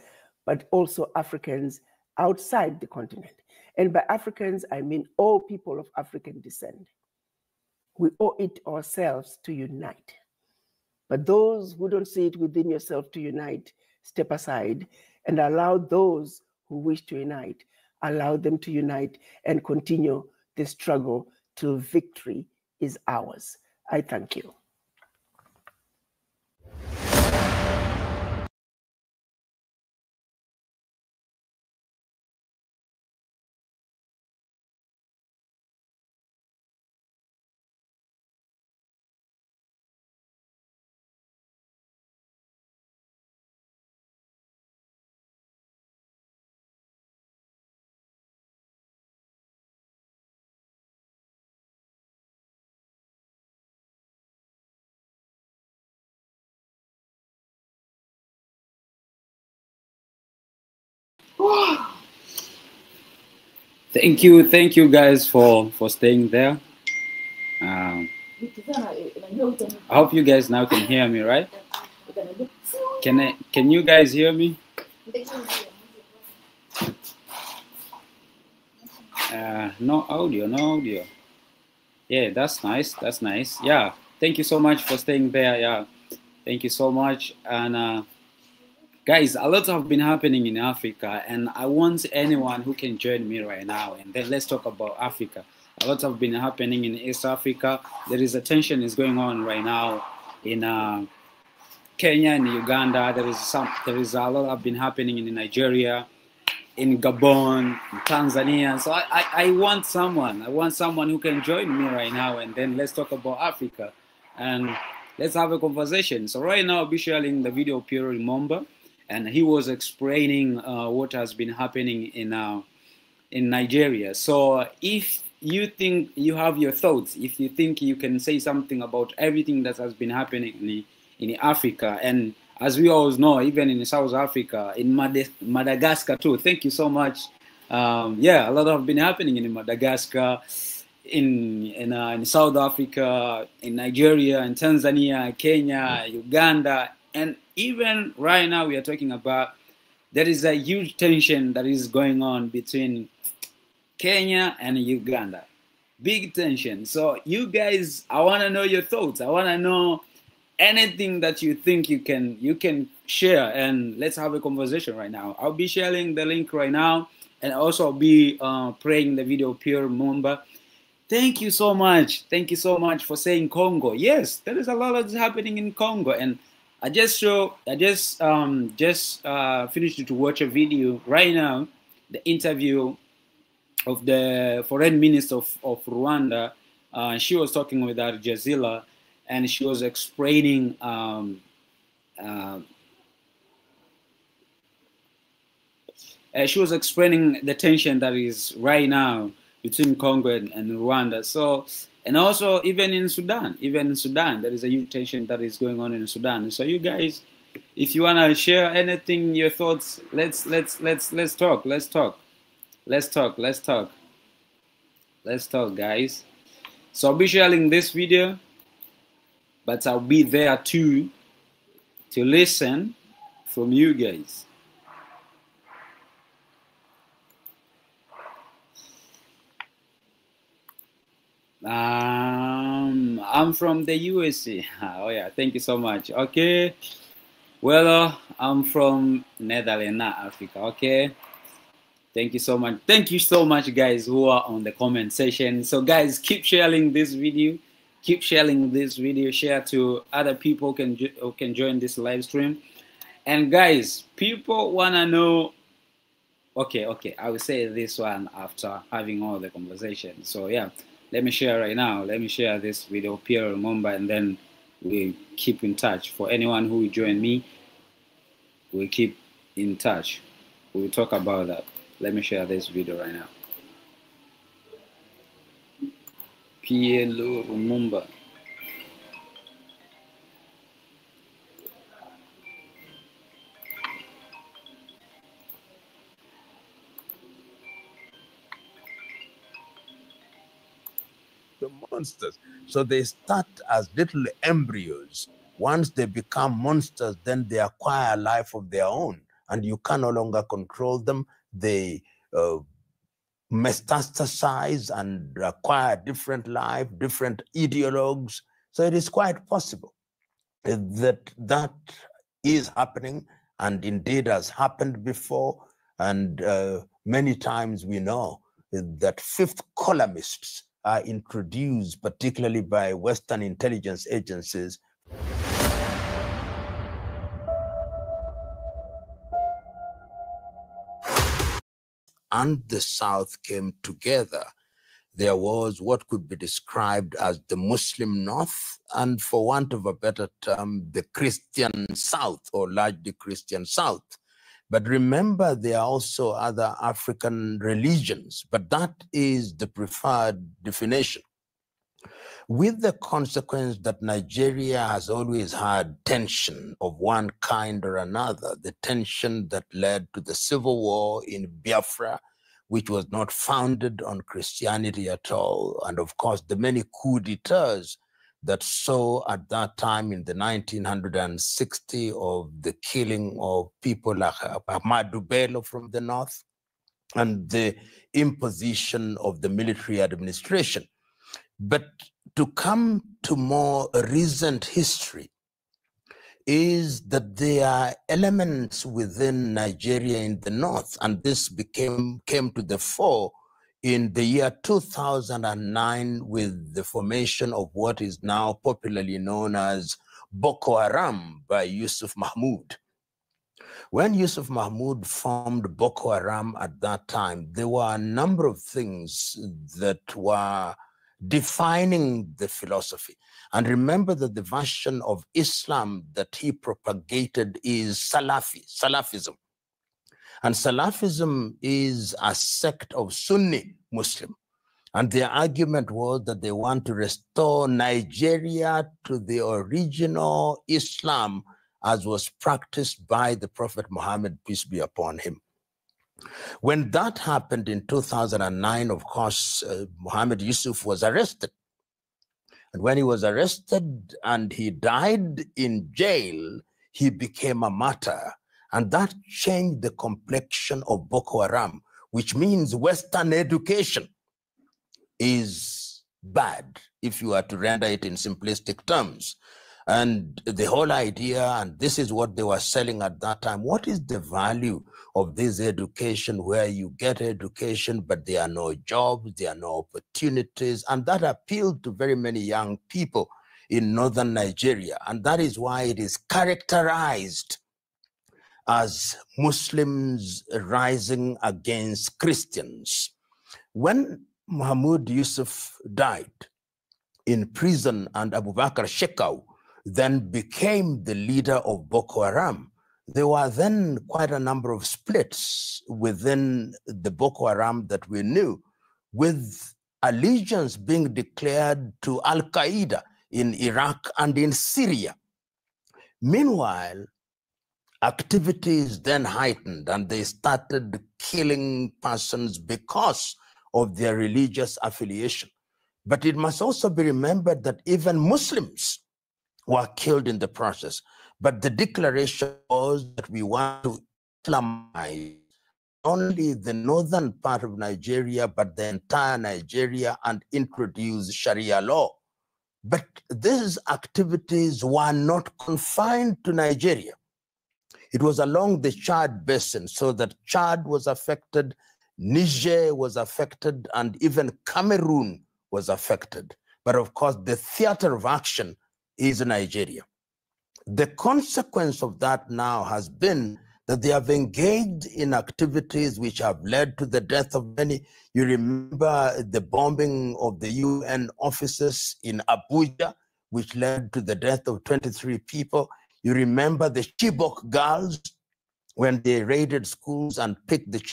but also Africans outside the continent. And by Africans, I mean all people of African descent. We owe it ourselves to unite. But those who don't see it within yourself to unite, step aside and allow those who wish to unite, allow them to unite and continue the struggle till victory is ours. I thank you. Thank you guys for staying there. I hope you guys now can hear me, right? Can you guys hear me? No audio. Yeah, that's nice. Yeah, thank you so much for staying there. Yeah, thank you so much. And guys, a lot have been happening in Africa, and I want anyone who can join me right now, and then let's talk about Africa. A lot have been happening in East Africa. There is a tension is going on right now in Kenya and Uganda. There is a lot have been happening in Nigeria, in Gabon, in Tanzania. So I want someone who can join me right now, and then let's talk about Africa, and let's have a conversation. So right now I'll be sharing the video of Pierre Lumumba, and he was explaining what has been happening in Nigeria. So if you think you have your thoughts, if you think you can say something about everything that has been happening in Africa, and as we all know, even in South Africa, in Madagascar too. Thank you so much. Yeah, a lot have been happening in Madagascar, in South Africa, in Nigeria, in Tanzania, Kenya, Uganda, and even right now we are talking about there is a huge tension that is going on between Kenya and Uganda. Big tension. So you guys, I want to know your thoughts. I want to know anything that you think you can share, and let's have a conversation right now. I'll be sharing the link right now, and also I'll be playing the video Pierre Mumba. Thank you so much. Thank you so much for saying Congo. Yes, there is a lot that's happening in Congo, and I just finished to watch a video right now, the interview of the foreign minister of Rwanda. She was talking with Al Jazeera, and she was explaining the tension that is right now between Congo and Rwanda. So, and also even in Sudan, there is a huge tension that is going on in Sudan. So you guys, if you wanna share anything, your thoughts, let's talk, guys. So I'll be sharing this video, but I'll be there too to listen from you guys. I'm from the USA. Oh yeah, thank you so much. Okay, well, I'm from Netherlands, Africa. Okay, thank you so much. Thank you so much, guys, who are on the comment section. So guys, keep sharing this video. Keep sharing this video. Share to other people who can join this live stream. And guys, people wanna know. Okay, I will say this one after having all the conversation. So yeah, let me share right now. Let me share this video, Pierre Mumba, and then we keep in touch. For anyone who will join me, we'll keep in touch. We'll talk about that. Let me share this video right now. Pierre Mumba. The monsters. So they start as little embryos. Once they become monsters, then they acquire a life of their own, and you can no longer control them. They metastasize and acquire different life, different ideologues. So it is quite possible that is happening, and indeed has happened before. And many times we know that fifth columnists are introduced, particularly by Western intelligence agencies. And the South came together. There was what could be described as the Muslim North, and for want of a better term, the Christian South, or largely Christian South. But remember, there are also other African religions, but that is the preferred definition. With the consequence that Nigeria has always had tension of one kind or another, the tension that led to the civil war in Biafra, which was not founded on Christianity at all, and of course the many coups d'etats that saw at that time in the 1960 of the killing of people like Ahmadu Bello from the north, and the imposition of the military administration. But to come to more recent history is that there are elements within Nigeria in the north, and this came to the fore in the year 2009 with the formation of what is now popularly known as Boko Haram by Yusuf Mahmoud. When Yusuf Mahmoud formed Boko Haram at that time, there were a number of things that were defining the philosophy. And remember that the version of Islam that he propagated is Salafism. And Salafism is a sect of Sunni Muslim. And their argument was that they want to restore Nigeria to the original Islam as was practiced by the Prophet Muhammad, peace be upon him. When that happened in 2009, of course, Muhammad Yusuf was arrested. And when he was arrested and he died in jail, he became a martyr. And that changed the complexion of Boko Haram, which means Western education is bad, if you are to render it in simplistic terms. And the whole idea, and this is what they were selling at that time, what is the value of this education where you get education, but there are no jobs, there are no opportunities, and that appealed to very many young people in northern Nigeria. And that is why it is characterized as Muslims rising against Christians. When Mahmoud Yusuf died in prison and Abu Bakr Shekau then became the leader of Boko Haram, there were then quite a number of splits within the Boko Haram that we knew, with allegiance being declared to Al-Qaeda in Iraq and in Syria. Meanwhile, activities then heightened and they started killing persons because of their religious affiliation. But it must also be remembered that even Muslims were killed in the process. But the declaration was that we want to Islamize only the northern part of Nigeria, but the entire Nigeria, and introduce Sharia law. But these activities were not confined to Nigeria. It was along the Chad basin, so that Chad was affected, Niger was affected, and even Cameroon was affected. But of course, the theater of action is Nigeria. The consequence of that now has been that they have engaged in activities which have led to the death of many. You remember the bombing of the UN offices in Abuja, which led to the death of 23 people. You remember the Chibok girls when they raided schools and picked the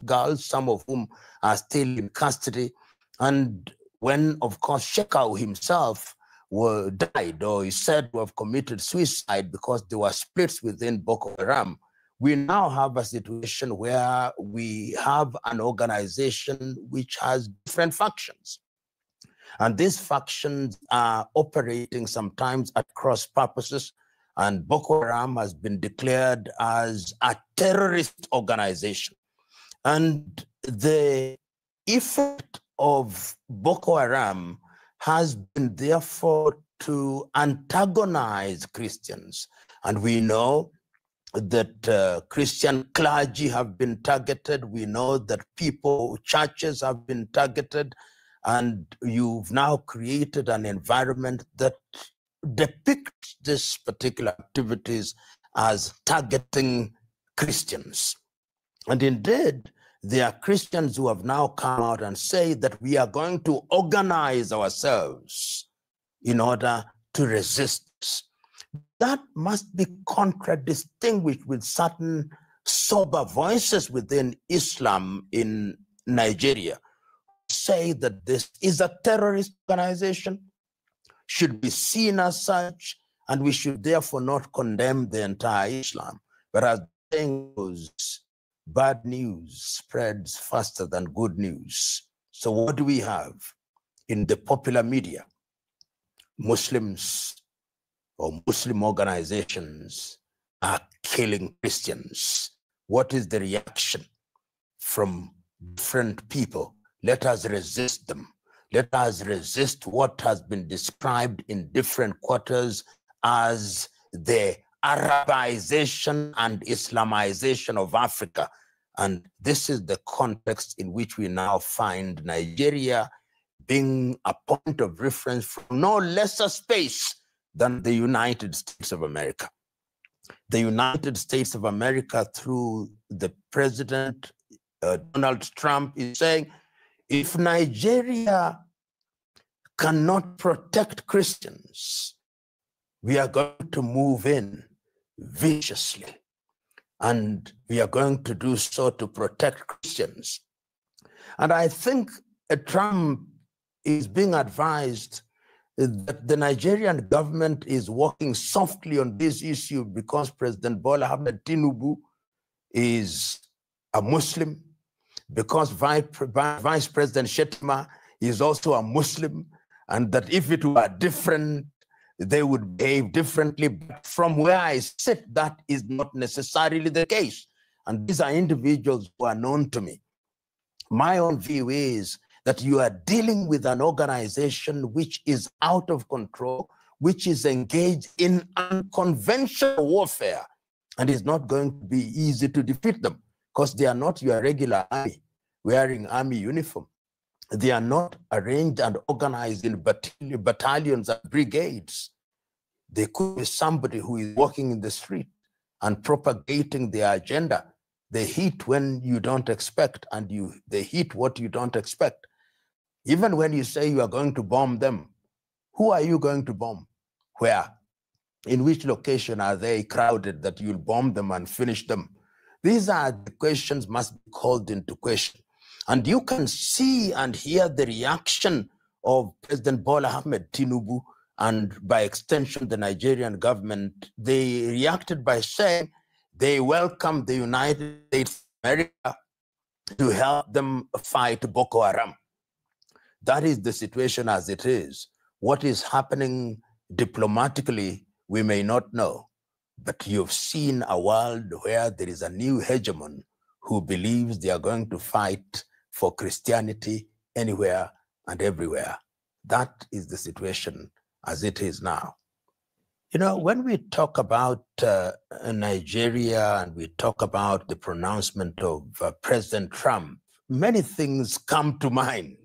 girls, some of whom are still in custody. And when, of course, Shekau himself died, or is said to have committed suicide because there were splits within Boko Haram, we now have a situation where we have an organization which has different factions. And these factions are operating sometimes at cross purposes. And Boko Haram has been declared as a terrorist organization. And the effect of Boko Haram has been therefore to antagonize Christians. And we know that Christian clergy have been targeted. We know that churches have been targeted. And you've now created an environment that depicts these particular activities as targeting Christians. And indeed, there are Christians who have now come out and say that we are going to organize ourselves in order to resist. That must be contradistinguished with certain sober voices within Islam in Nigeria, who say that this is a terrorist organization, should be seen as such, and we should therefore not condemn the entire Islam. But as the saying goes, bad news spreads faster than good news. So what do we have in the popular media? Muslims or Muslim organizations are killing Christians. What is the reaction from different people? Let us resist them. Let us resist what has been described in different quarters as the Arabization and Islamization of Africa. And this is the context in which we now find Nigeria being a point of reference from no lesser space than the United States of America. The United States of America, through the President Donald Trump, is saying, if Nigeria cannot protect Christians, we are going to move in viciously. And we are going to do so to protect Christians. And I think Trump is being advised that the Nigerian government is working softly on this issue because President Bola Ahmed Tinubu is a Muslim, because Vice President Shettima is also a Muslim, and that if it were different, they would behave differently. But from where I sit, that is not necessarily the case. And these are individuals who are known to me. My own view is that you are dealing with an organization which is out of control, which is engaged in unconventional warfare, and it's not going to be easy to defeat them because they are not your regular army wearing army uniform. They are not arranged and organized in battalions and brigades. They could be somebody who is walking in the street and propagating their agenda. They hit when you don't expect, and they hit what you don't expect. Even when you say you are going to bomb them, who are you going to bomb? Where? In which location are they crowded that you'll bomb them and finish them? These are the questions must be called into question. And you can see and hear the reaction of President Bola Ahmed Tinubu, and by extension, the Nigerian government. They reacted by saying they welcome the United States of America to help them fight Boko Haram. That is the situation as it is. What is happening diplomatically, we may not know. But you've seen a world where there is a new hegemon who believes they are going to fight for Christianity anywhere and everywhere. That is the situation as it is now. You know, when we talk about Nigeria and we talk about the pronouncement of President Trump, many things come to mind.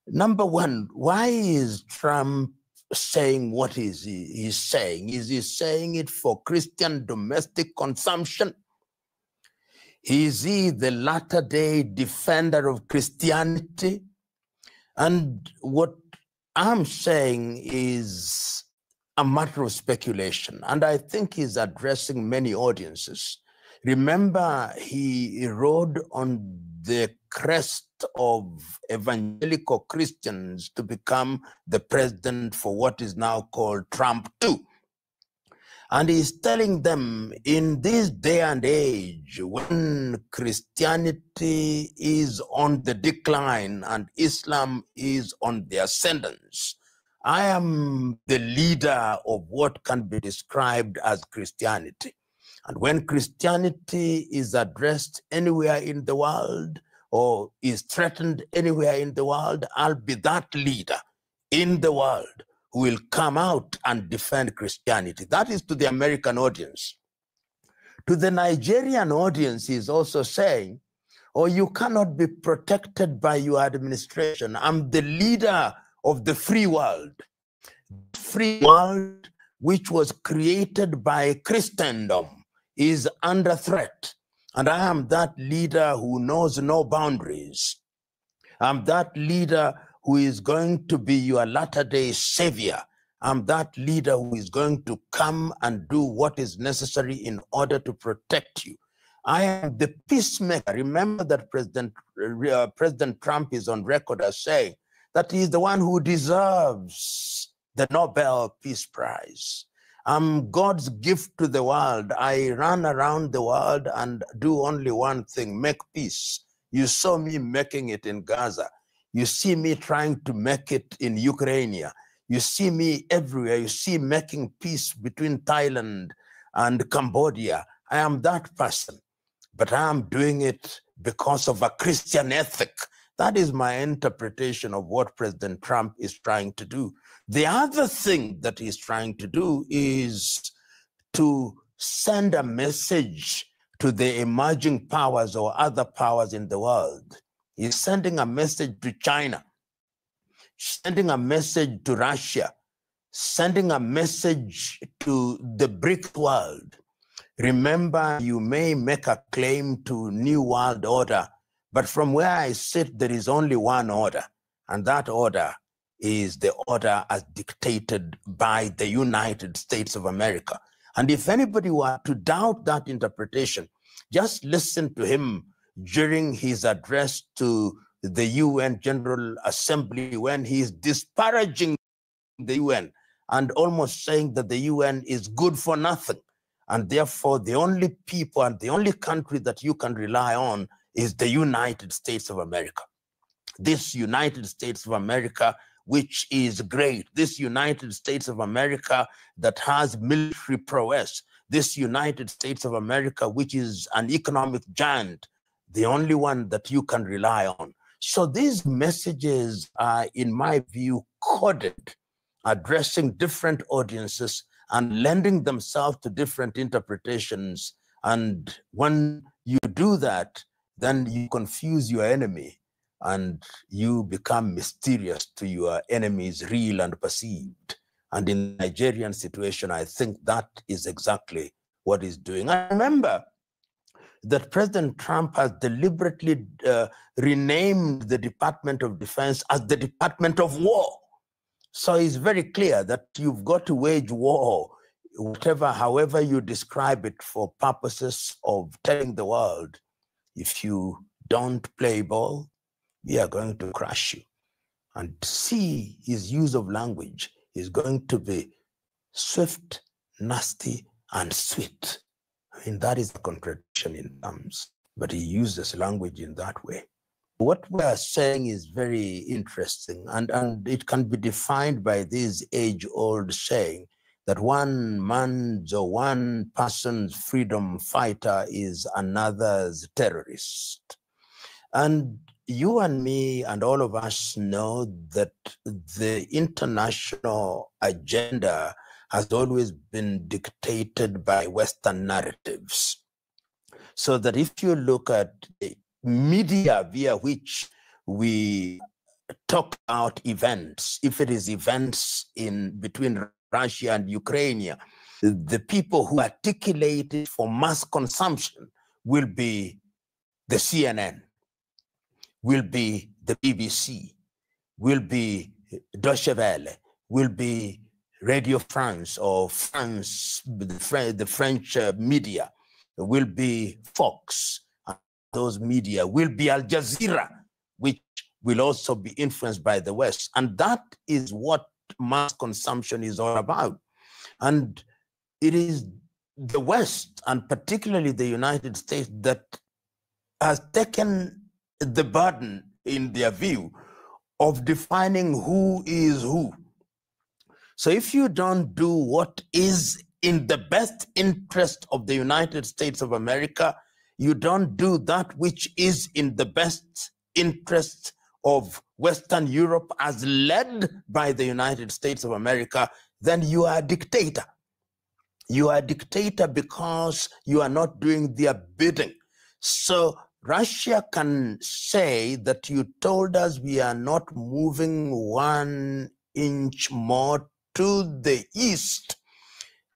Number one, why is Trump saying what is he's saying? Is he saying it for Christian domestic consumption? Is he the latter-day defender of Christianity? And what I'm saying is a matter of speculation, and I think he's addressing many audiences. Remember, he rode on the crest of evangelical Christians to become the president for what is now called Trump 2. And he's telling them in this day and age, when Christianity is on the decline and Islam is on the ascendance, I am the leader of what can be described as Christianity. And when Christianity is addressed anywhere in the world or is threatened anywhere in the world, I'll be that leader in the world who will come out and defend Christianity. That is to the American audience. To the Nigerian audience, he's also saying, oh, you cannot be protected by your administration. I'm the leader of the free world. Free world, which was created by Christendom, is under threat. And I am that leader who knows no boundaries. I'm that leader who is going to be your latter-day savior. I'm that leader who is going to come and do what is necessary in order to protect you. I am the peacemaker. Remember that President Trump is on record as saying that he is the one who deserves the Nobel Peace Prize. I'm God's gift to the world. I run around the world and do only one thing, make peace. You saw me making it in Gaza. You see me trying to make it in Ukraine. You see me everywhere. You see making peace between Thailand and Cambodia. I am that person, but I am doing it because of a Christian ethic. That is my interpretation of what President Trump is trying to do. The other thing that he's trying to do is to send a message to the emerging powers or other powers in the world. He's sending a message to China, sending a message to Russia, sending a message to the BRIC world. Remember, you may make a claim to New World Order, but from where I sit, there is only one order, and that order is the order as dictated by the United States of America. And if anybody were to doubt that interpretation, just listen to him during his address to the UN General Assembly when he is disparaging the UN and almost saying that the UN is good for nothing. And therefore, the only people and the only country that you can rely on is the United States of America. This United States of America, which is great. This United States of America that has military prowess. This United States of America, which is an economic giant, the only one that you can rely on. So these messages are, in my view, coded, addressing different audiences and lending themselves to different interpretations. And when you do that, then you confuse your enemy and you become mysterious to your enemies, real and perceived. And in the Nigerian situation, I think that is exactly what he's doing. I remember that President Trump has deliberately renamed the Department of Defense as the Department of War. So it's very clear that you've got to wage war, however you describe it, for purposes of telling the world, if you don't play ball, we are going to crush you. And see his use of language is going to be swift, nasty, and sweet. I mean, that is a contradiction in terms, but he uses language in that way. What we are saying is very interesting, and it can be defined by this age-old saying that one man's or one person's freedom fighter is another's terrorist. And you and me and all of us know that the international agenda has always been dictated by Western narratives. So that if you look at the media via which we talk about events, if it is events between Russia and Ukraine, the people who articulate it for mass consumption will be the CNN, will be the BBC, will be Deutsche Welle, will be Radio France or France, the French media, will be Fox. Those media will be Al Jazeera, which will also be influenced by the West. And that is what mass consumption is all about. And it is the West, and particularly the United States, that has taken the burden, in their view, of defining who is who. So if you don't do what is in the best interest of the United States of America, you don't do that which is in the best interest of Western Europe as led by the United States of America, then you are a dictator. You are a dictator because you are not doing their bidding. So Russia can say that you told us we are not moving 1 inch more to the east.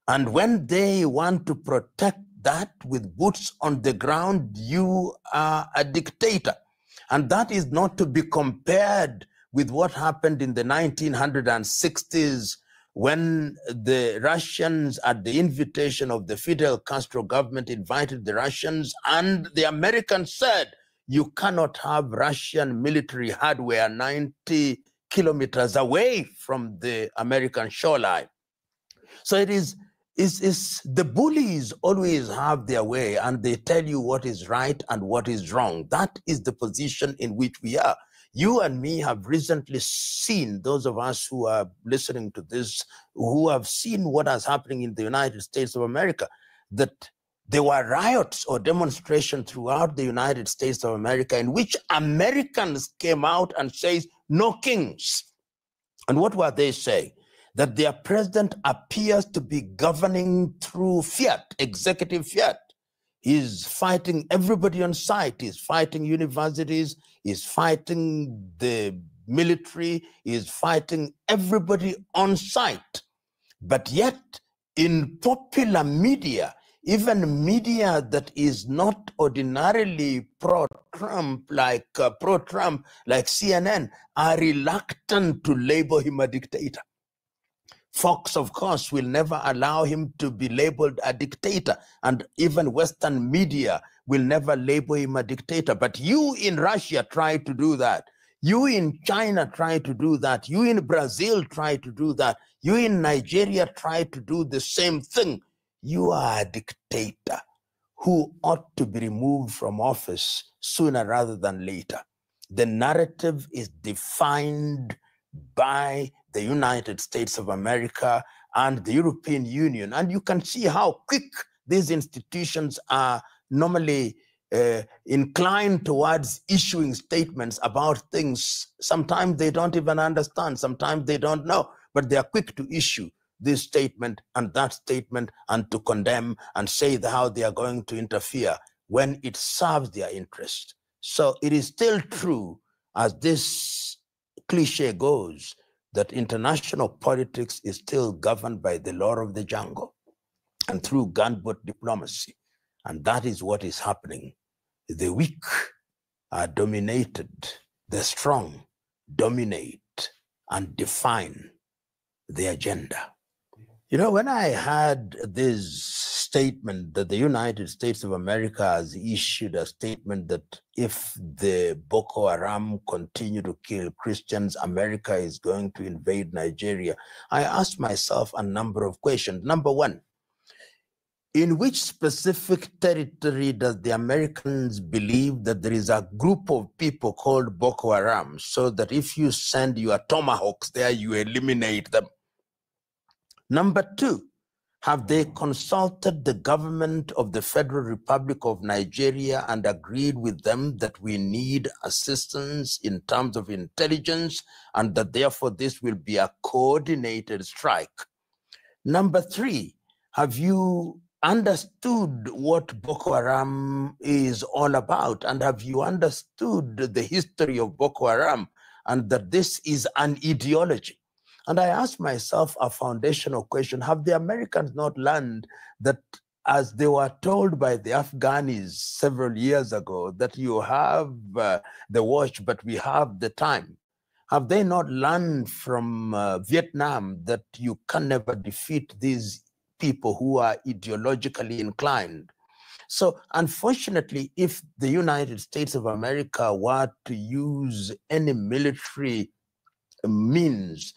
And when they want to protect that with boots on the ground, you are a dictator. And that is not to be compared with what happened in the 1960s when the Russians, at the invitation of the Fidel Castro government, invited the Russians, and the Americans said, you cannot have Russian military hardware 90 kilometers away from the American shoreline. So it is the bullies always have their way, and they tell you what is right and what is wrong. That is the position in which we are. You and me have recently seen, those of us who are listening to this, who have seen what is happening in the United States of America, that there were riots or demonstrations throughout the United States of America in which Americans came out and said, no kings. And what were they saying? That their president appears to be governing through fiat, executive fiat. He's fighting everybody on site. He's fighting universities. He's fighting the military. He's fighting everybody on site. But yet, in popular media, even media that is not ordinarily pro-Trump, like CNN, are reluctant to label him a dictator. Fox, of course, will never allow him to be labeled a dictator, and even Western media will never label him a dictator. But you in Russia try to do that. You in China try to do that. You in Brazil try to do that. You in Nigeria try to do the same thing. You are a dictator who ought to be removed from office sooner rather than later. The narrative is defined by the United States of America and the European Union. And you can see how quick these institutions are normally inclined towards issuing statements about things. Sometimes they don't even understand, sometimes they don't know, but they are quick to issue this statement and that statement and to condemn and say how they are going to interfere when it serves their interest. So it is still true, as this cliche goes, that international politics is still governed by the law of the jungle and through gunboat diplomacy. And that is what is happening. The weak are dominated, the strong dominate and define the agenda. You know, when I had this statement that the United States of America has issued a statement that if the Boko Haram continue to kill Christians, America is going to invade Nigeria, I asked myself a number of questions. Number one, in which specific territory does the Americans believe that there is a group of people called Boko Haram, so that if you send your tomahawks there, you eliminate them? Number two, have they consulted the government of the Federal Republic of Nigeria and agreed with them that we need assistance in terms of intelligence and that therefore this will be a coordinated strike? Number three, have you understood what Boko Haram is all about? And have you understood the history of Boko Haram and that this is an ideology? And I asked myself a foundational question: have the Americans not learned that, as they were told by the Afghans several years ago, that you have the watch, but we have the time? Have they not learned from Vietnam that you can never defeat these people who are ideologically inclined? So unfortunately, if the United States of America were to use any military means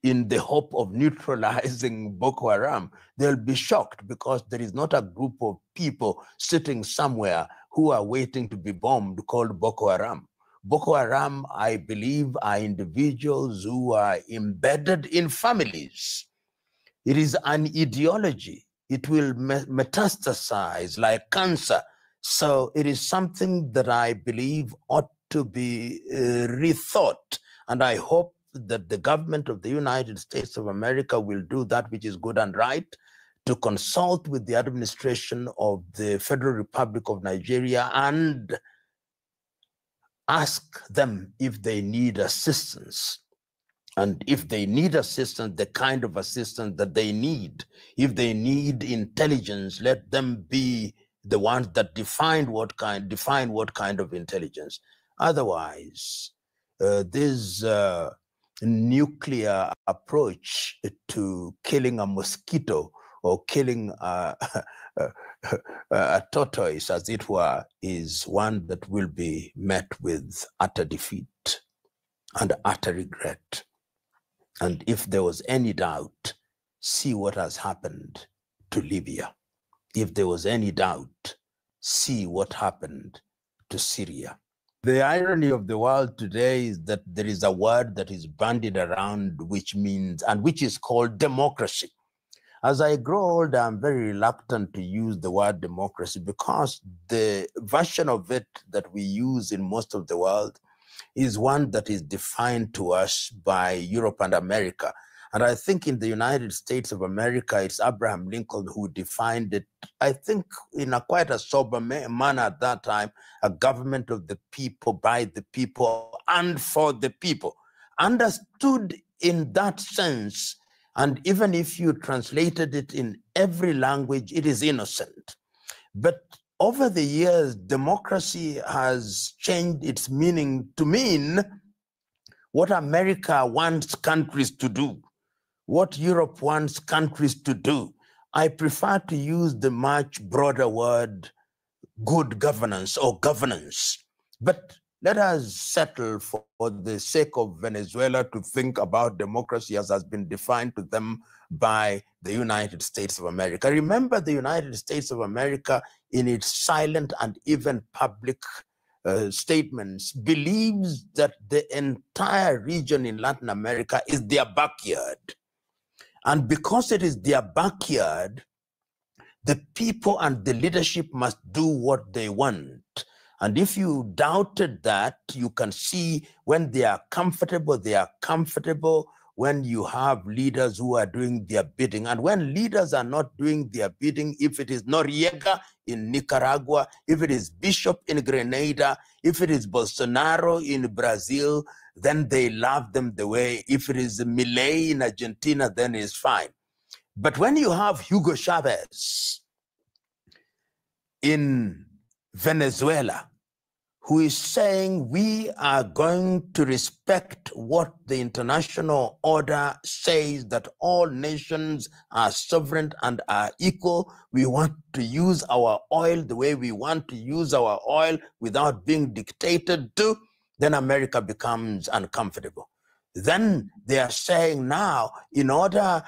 in the hope of neutralizing Boko Haram, they'll be shocked, because there is not a group of people sitting somewhere who are waiting to be bombed called Boko Haram. Boko Haram, I believe, are individuals who are embedded in families. It is an ideology. It will metastasize like cancer. So it is something that I believe ought to be rethought. And I hope that the government of the United States of America will do that which is good and right, to consult with the administration of the Federal Republic of Nigeria and ask them if they need assistance. And if they need assistance, the kind of assistance that they need. If they need intelligence, let them be the ones that define what kind of intelligence. Otherwise, this nuclear approach to killing a mosquito or killing a tortoise, as it were, is one that will be met with utter defeat and utter regret. And if there was any doubt, see what has happened to Libya. If there was any doubt, see what happened to Syria. The irony of the world today is that there is a word that is bandied around which means, and which is called democracy. As I grow older, I'm very reluctant to use the word democracy, because the version of it that we use in most of the world is one that is defined to us by Europe and America. And I think in the United States of America, it's Abraham Lincoln who defined it, I think in a quite a sober manner at that time, a government of the people, by the people, and for the people. Understood in that sense, and even if you translated it in every language, it is innocent. But over the years, democracy has changed its meaning to mean what America wants countries to do, what Europe wants countries to do. I prefer to use the much broader word good governance or governance. But let us settle for the sake of Venezuela to think about democracy as has been defined to them by the United States of America. Remember, the United States of America, in its silent and even public statements, believes that the entire region in Latin America is their backyard. And because it is their backyard, the people and the leadership must do what they want. And if you doubted that, you can see when they are comfortable, they are comfortable. When you have leaders who are doing their bidding, and when leaders are not doing their bidding, if it is Noriega in Nicaragua, if it is Bishop in Grenada, if it is Bolsonaro in Brazil, then they love them the way. If it is Milei in Argentina, then it's fine. But when you have Hugo Chavez in Venezuela, who is saying we are going to respect what the international order says, that all nations are sovereign and are equal. We want to use our oil the way we want to use our oil without being dictated to, then America becomes uncomfortable. Then they are saying now, in order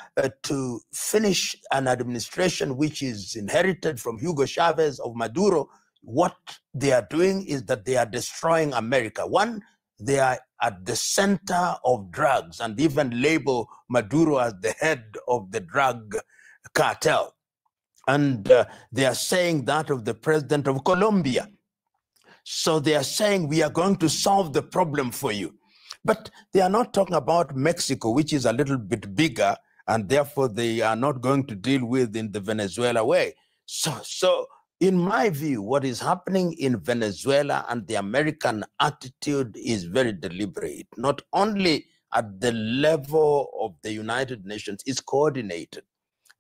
to finish an administration which is inherited from Hugo Chavez of Maduro, what they are doing is that they are destroying America. One, they are at the center of drugs and even label Maduro as the head of the drug cartel. And they are saying that of the president of Colombia. So they are saying we are going to solve the problem for you. But they are not talking about Mexico, which is a little bit bigger, and therefore they are not going to deal with in the Venezuela way. So in my view, what is happening in Venezuela and the American attitude is very deliberate. Not only at the level of the United Nations, it's coordinated.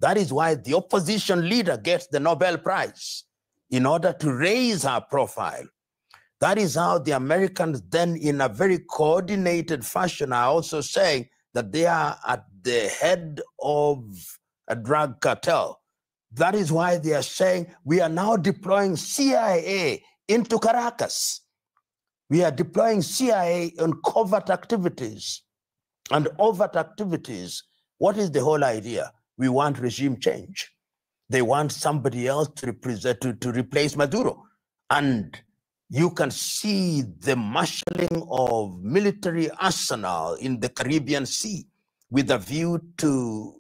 That is why the opposition leader gets the Nobel Prize, in order to raise her profile. That is how the Americans then, in a very coordinated fashion, are also saying that they are at the head of a drug cartel. That is why they are saying we are now deploying CIA into Caracas. We are deploying CIA on covert activities and overt activities. What is the whole idea? We want regime change. They want somebody else to replace Maduro. And you can see the marshalling of military arsenal in the Caribbean Sea with a view to,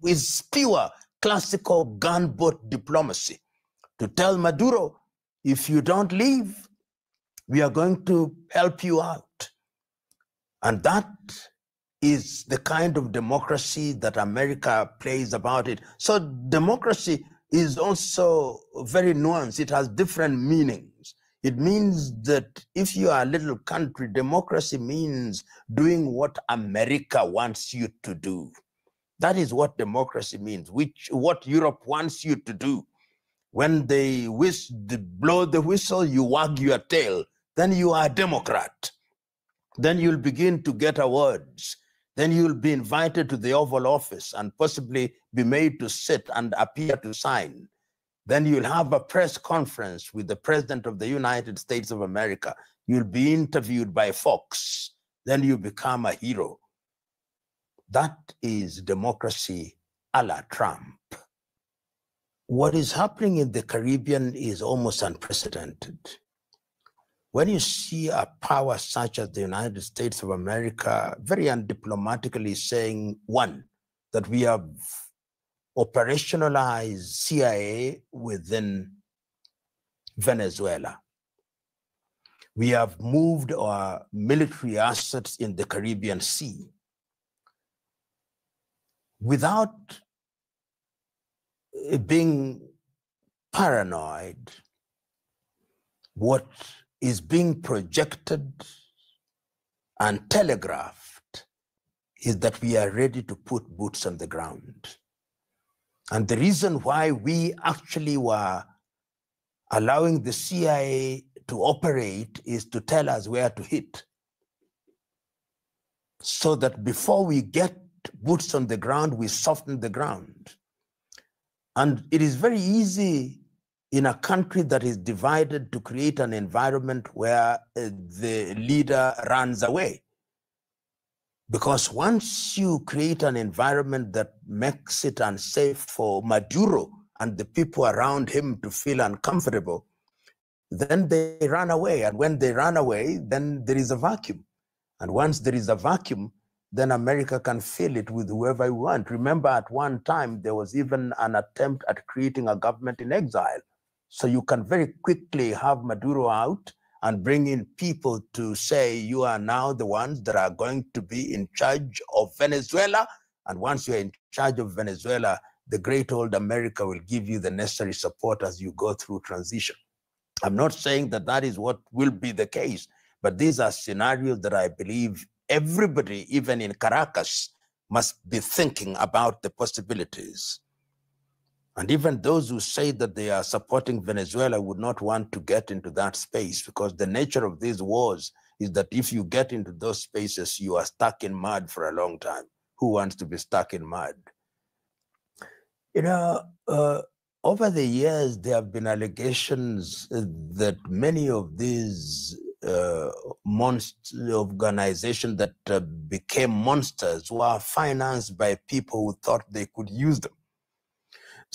with pure classical gunboat diplomacy, to tell Maduro, if you don't leave, we are going to help you out. And that is the kind of democracy that America plays about it. So democracy is also very nuanced. It has different meanings. It means that if you are a little country, democracy means doing what America wants you to do. That is what democracy means, what Europe wants you to do. When they blow the whistle, you wag your tail. Then you are a Democrat. Then you'll begin to get awards. Then you'll be invited to the Oval Office and possibly be made to sit and appear to sign. Then you'll have a press conference with the President of the United States of America. You'll be interviewed by Fox. Then you become a hero. That is democracy a la Trump. What is happening in the Caribbean is almost unprecedented. When you see a power such as the United States of America very undiplomatically saying, one, that we have operationalized CIA within Venezuela. We have moved our military assets in the Caribbean Sea. Without being paranoid, what is being projected and telegraphed is that we are ready to put boots on the ground. And the reason why we actually were allowing the CIA to operate is to tell us where to hit. So that before we get boots on the ground, we soften the ground. And it is very easy in a country that is divided to create an environment where the leader runs away. Because once you create an environment that makes it unsafe for Maduro and the people around him to feel uncomfortable, then they run away. And when they run away, then there is a vacuum. And once there is a vacuum, then America can fill it with whoever you want. Remember, at one time, there was even an attempt at creating a government in exile. So you can very quickly have Maduro out and bring in people to say, you are now the ones that are going to be in charge of Venezuela. And once you're in charge of Venezuela, the great old America will give you the necessary support as you go through transition. I'm not saying that that is what will be the case, but these are scenarios that I believe everybody, even in Caracas, must be thinking about the possibilities. And even those who say that they are supporting Venezuela would not want to get into that space, because the nature of these wars is that if you get into those spaces, you are stuck in mud for a long time. Who wants to be stuck in mud? You know, over the years, there have been allegations that many of these organizations that became monsters were financed by people who thought they could use them.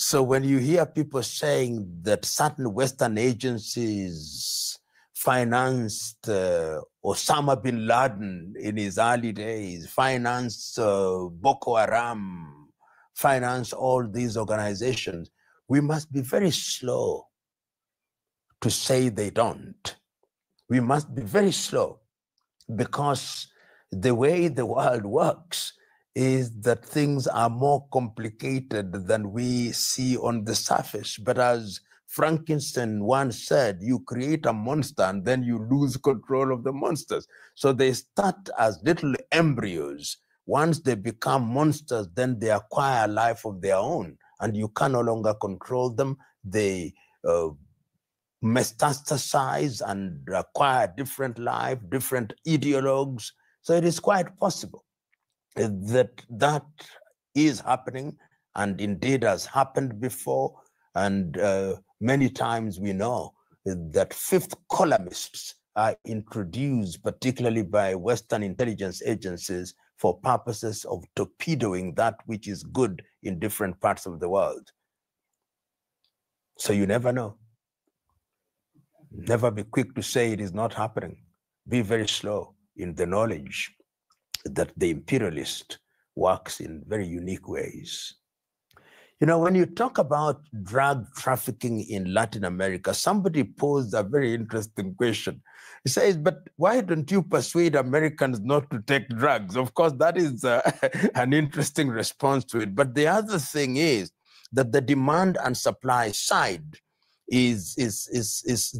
So when you hear people saying that certain Western agencies financed Osama bin Laden in his early days, financed Boko Haram, financed all these organizations, we must be very slow to say they don't. We must be very slow, because the way the world works is that things are more complicated than we see on the surface. But as Frankenstein once said, you create a monster and then you lose control of the monsters. So they start as little embryos. Once they become monsters, then they acquire a life of their own, and you can no longer control them. They metastasize and acquire different life, different ideologues. So it is quite possible that is happening, and indeed has happened before. And many times we know that fifth columnists are introduced, particularly by Western intelligence agencies, for purposes of torpedoing that which is good in different parts of the world. So you never know. Never be quick to say it is not happening. Be very slow in the knowledge that the imperialist works in very unique ways. You know, when you talk about drug trafficking in Latin America, somebody posed a very interesting question. He says, but why don't you persuade Americans not to take drugs? Of course, that is an interesting response to it. But the other thing is that the demand and supply side is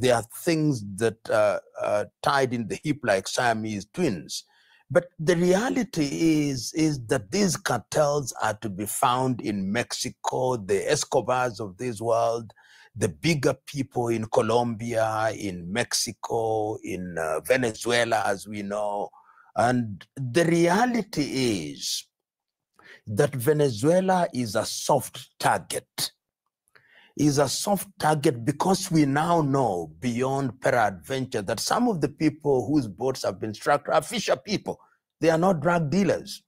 there are things that are tied in the hip like Siamese twins. But the reality is that these cartels are to be found in Mexico, the Escobars of this world, the bigger people in Colombia, in Mexico, in Venezuela, as we know. And the reality is that Venezuela is a soft target. Is a soft target because we now know beyond peradventure that some of the people whose boats have been struck are fisher people. They are not drug dealers.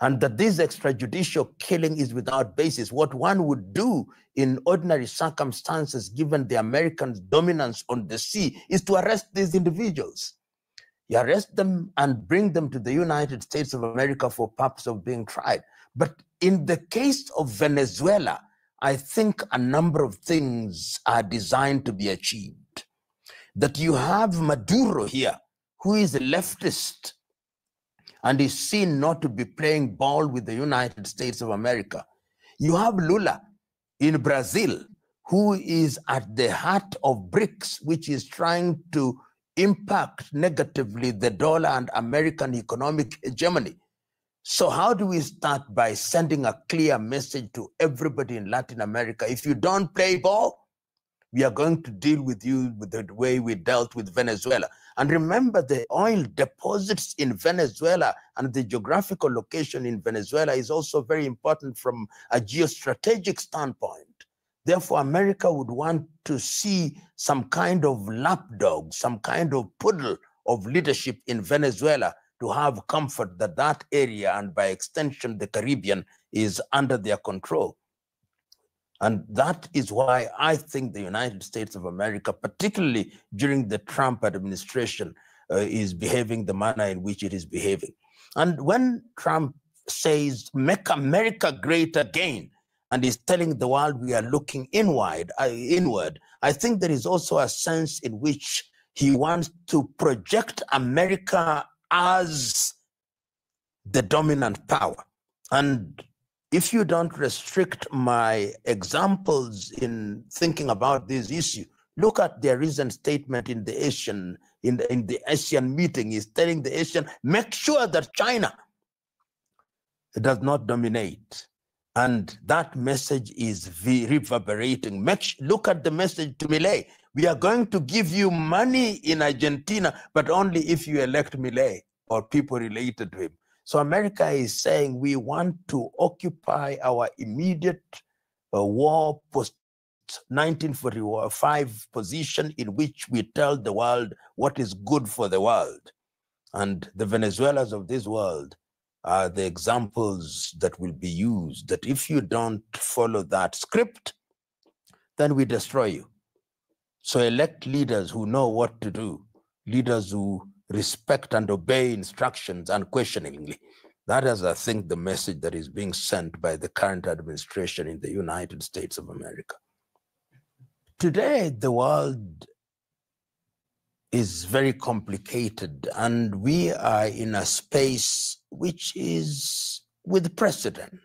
And that this extrajudicial killing is without basis. What one would do in ordinary circumstances, given the Americans' dominance on the sea, is to arrest these individuals. You arrest them and bring them to the United States of America for purpose of being tried. But in the case of Venezuela, I think a number of things are designed to be achieved. That you have Maduro here, who is a leftist, and is seen not to be playing ball with the United States of America. You have Lula in Brazil, who is at the heart of BRICS, which is trying to impact negatively the dollar and American economic hegemony. So how do we start? By sending a clear message to everybody in Latin America: if you don't play ball, we are going to deal with you with the way we dealt with Venezuela. And remember, the oil deposits in Venezuela and the geographical location in Venezuela is also very important from a geostrategic standpoint. Therefore, America would want to see some kind of lapdog, some kind of poodle of leadership in Venezuela to have comfort that that area, and by extension the Caribbean, is under their control. And that is why I think the United States of America, particularly during the Trump administration, is behaving the manner in which it is behaving. And when Trump says, make America great again, and is telling the world we are looking inward, I think there is also a sense in which he wants to project America as the dominant power. And if you don't restrict my examples in thinking about this issue, look at their recent statement in the Asian meeting. Is telling the Asian, make sure that China does not dominate. And that message is reverberating. Look at the message to Milei. We are going to give you money in Argentina, but only if you elect Milei or people related to him. So America is saying we want to occupy our immediate war post-1945 position in which we tell the world what is good for the world. And the Venezuelans of this world are the examples that will be used, that if you don't follow that script, then we destroy you. So elect leaders who know what to do, leaders who respect and obey instructions unquestioningly. That is, I think, the message that is being sent by the current administration in the United States of America. Today, the world is very complicated, and we are in a space which is with precedent.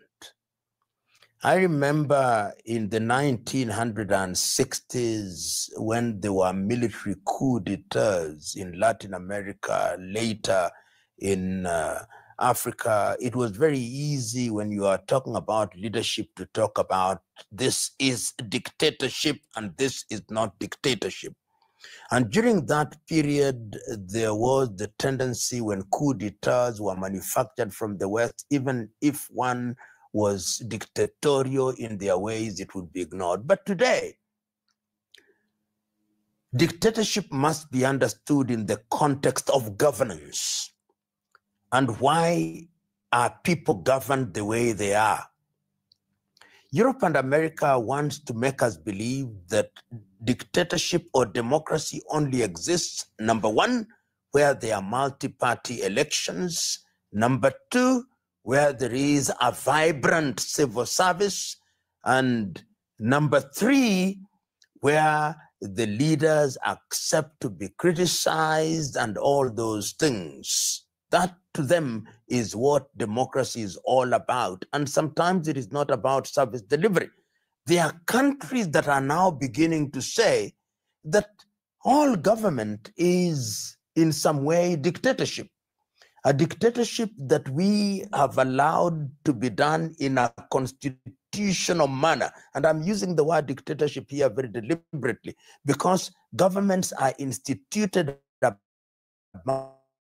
I remember in the 1960s when there were military coup d'etats in Latin America, later in Africa. It was very easy when you are talking about leadership to talk about this is dictatorship and this is not dictatorship. And during that period, there was the tendency when coup d'etats were manufactured from the West, even if one was dictatorial in their ways, it would be ignored. But today, dictatorship must be understood in the context of governance. And why are people governed the way they are? Europe and America wants to make us believe that dictatorship or democracy only exists, number one, where there are multi-party elections, number two, where there is a vibrant civil service, and number three, where the leaders accept to be criticized and all those things. That to them is what democracy is all about. And sometimes it is not about service delivery. There are countries that are now beginning to say that all government is in some way dictatorship. A dictatorship that we have allowed to be done in a constitutional manner. And I'm using the word dictatorship here very deliberately because governments are instituted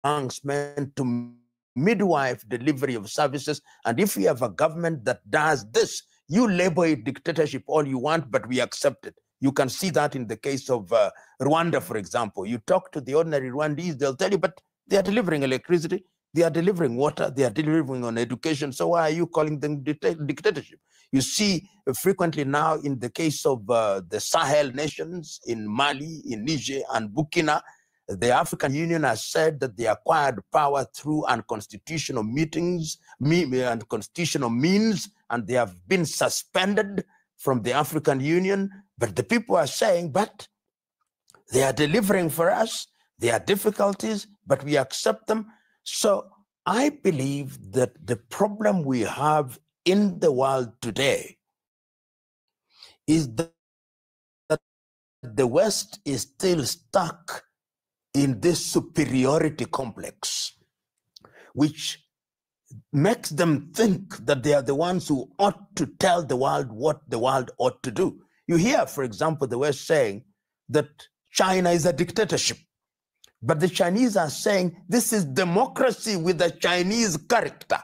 amongst men to midwife delivery of services. And if you have a government that does this, you label it dictatorship all you want, but we accept it. You can see that in the case of Rwanda, for example. You talk to the ordinary Rwandese, they'll tell you, but they are delivering electricity, they are delivering water, they are delivering on education. So why are you calling them dictatorship? You see frequently now in the case of the Sahel nations in Mali, in Niger, and Burkina, the African Union has said that they acquired power through unconstitutional meetings and constitutional means, and they have been suspended from the African Union. But the people are saying, but they are delivering for us. There are difficulties, but we accept them. So I believe that the problem we have in the world today is that the West is still stuck in this superiority complex, which makes them think that they are the ones who ought to tell the world what the world ought to do. You hear, for example, the West saying that China is a dictatorship. But the Chinese are saying this is democracy with a Chinese character.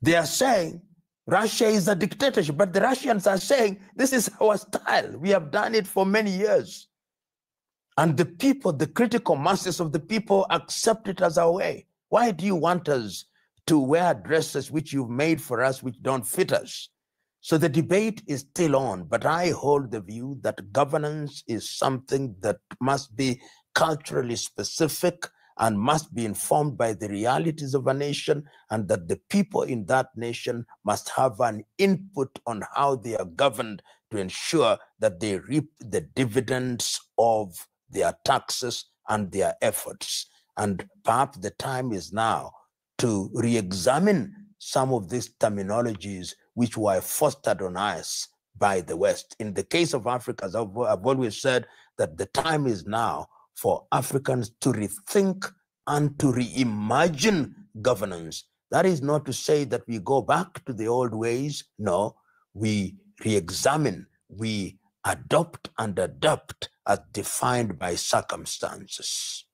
They are saying Russia is a dictatorship, but the Russians are saying, this is our style. We have done it for many years. And the people, the critical masses of the people accept it as our way. Why do you want us to wear dresses which you've made for us, which don't fit us? So the debate is still on, but I hold the view that governance is something that must be culturally specific and must be informed by the realities of a nation, and that the people in that nation must have an input on how they are governed to ensure that they reap the dividends of their taxes and their efforts. And perhaps the time is now to re-examine some of these terminologies which were fostered on us by the West. In the case of Africa, as I've always said, that the time is now for Africans to rethink and to reimagine governance. That is not to say that we go back to the old ways. No, we re-examine, we adopt and adapt as defined by circumstances.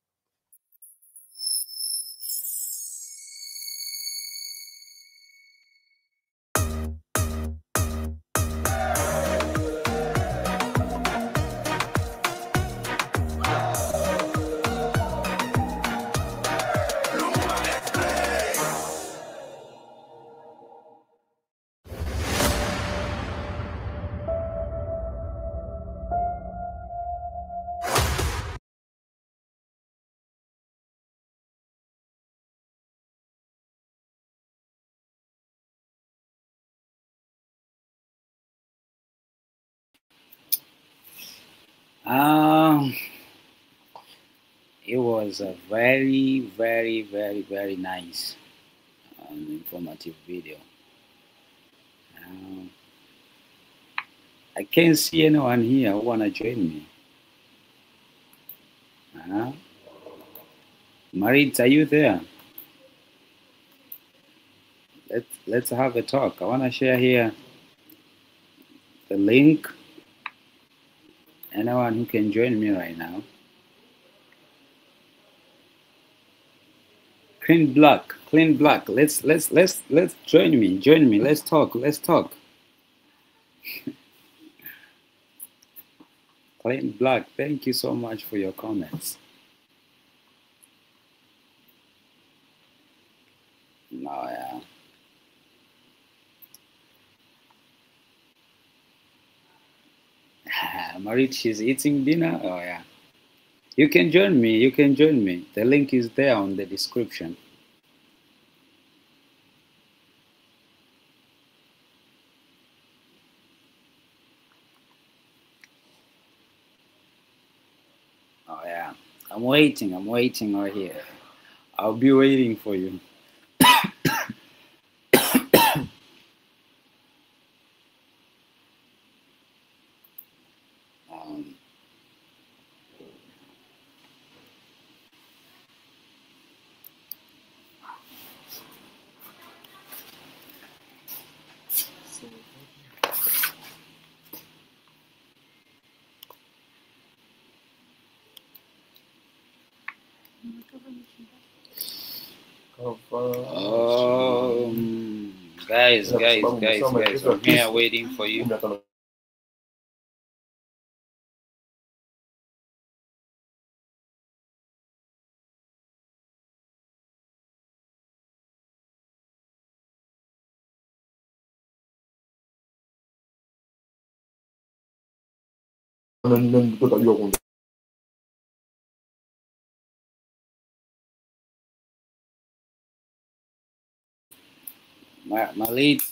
It was a very, very, very, very nice and informative video. I can't see anyone here who wanna join me. Marit, are you there? Let's have a talk. I wanna share here the link. Anyone who can join me right now. Clean black. Let's join me. Let's talk. Clean black. Thank you so much for your comments. No, yeah. Marit, she's eating dinner. Oh yeah. You can join me. The link is there on the description. Oh yeah. I'm waiting right here. I'll be waiting for you. Guys, I'm here waiting for you.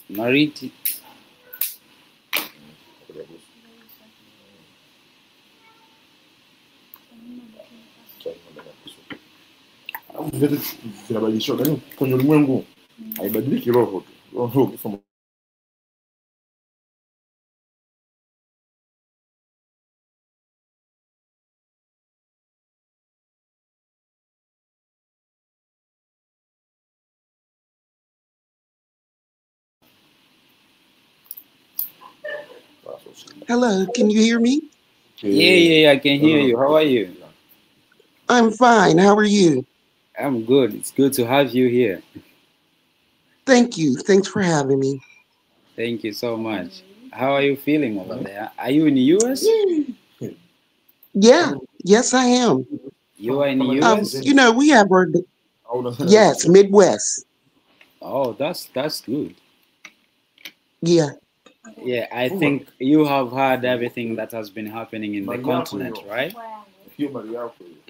Marit. Zinabadilishwa kwenye ulimwengu, haibadiliki roho tu. Roho ukisoma Hello, can you hear me? Yeah, I can hear you. How are you? I'm fine. How are you? I'm good. It's good to have you here. Thank you. Thanks for having me. Thank you so much. How are you feeling over there? Are you in the US? Yeah, yes, I am. You are in the US? You know, we have our, yes, Midwest. Oh, that's good. Yeah, Yeah, I think you have heard everything that has been happening in the continent, right?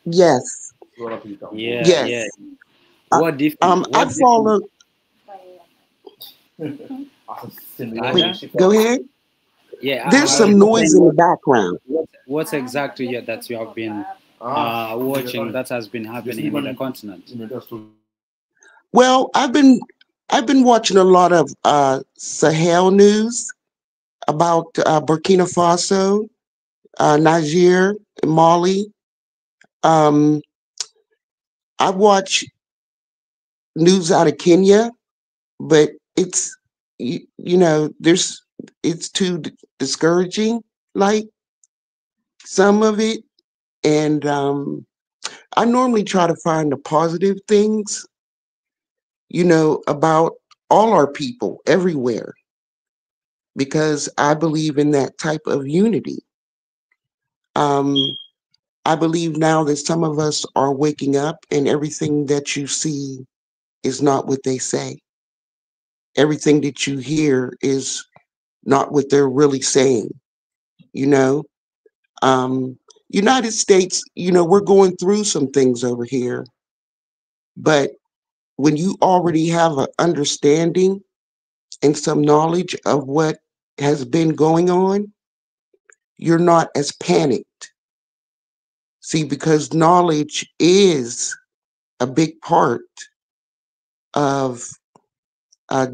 yes, Yeah, yeah. yes. What different? I What different? follow, wait, Ada? go ahead. Yeah, There's I was some just noise saying in the background. what's exactly that you have been watching that has been happening in the continent. Well, I've been watching a lot of Sahel news about Burkina Faso, Niger, and Mali. Um, I watch news out of Kenya, but it's you know it's too discouraging, like some of it, and I normally try to find the positive things, about all our people everywhere, because I believe in that type of unity. Um, I believe now that some of us are waking up, and everything that you see is not what they say. Everything that you hear is not what they're really saying, you know? Um, United States, we're going through some things over here, but when you already have an understanding and some knowledge of what has been going on, you're not as panicked. See, because knowledge is a big part of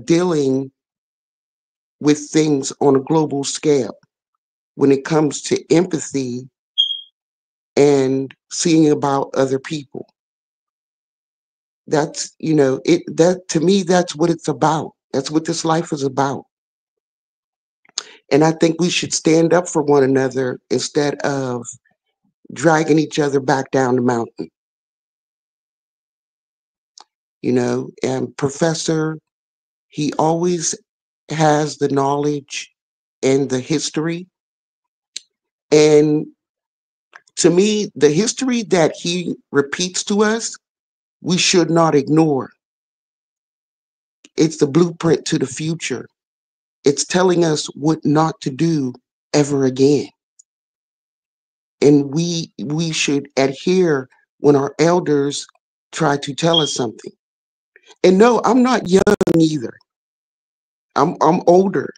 dealing with things on a global scale when it comes to empathy and seeing about other people. That's, that to me, that's what it's about. That's what this life is about. And I think we should stand up for one another instead of dragging each other back down the mountain. And Professor, he always has the knowledge and the history. And to me, the history that he repeats to us, we should not ignore. It's the blueprint to the future. It's telling us what not to do ever again. And we should adhere when our elders try to tell us something. And no, I'm not young either. I'm older.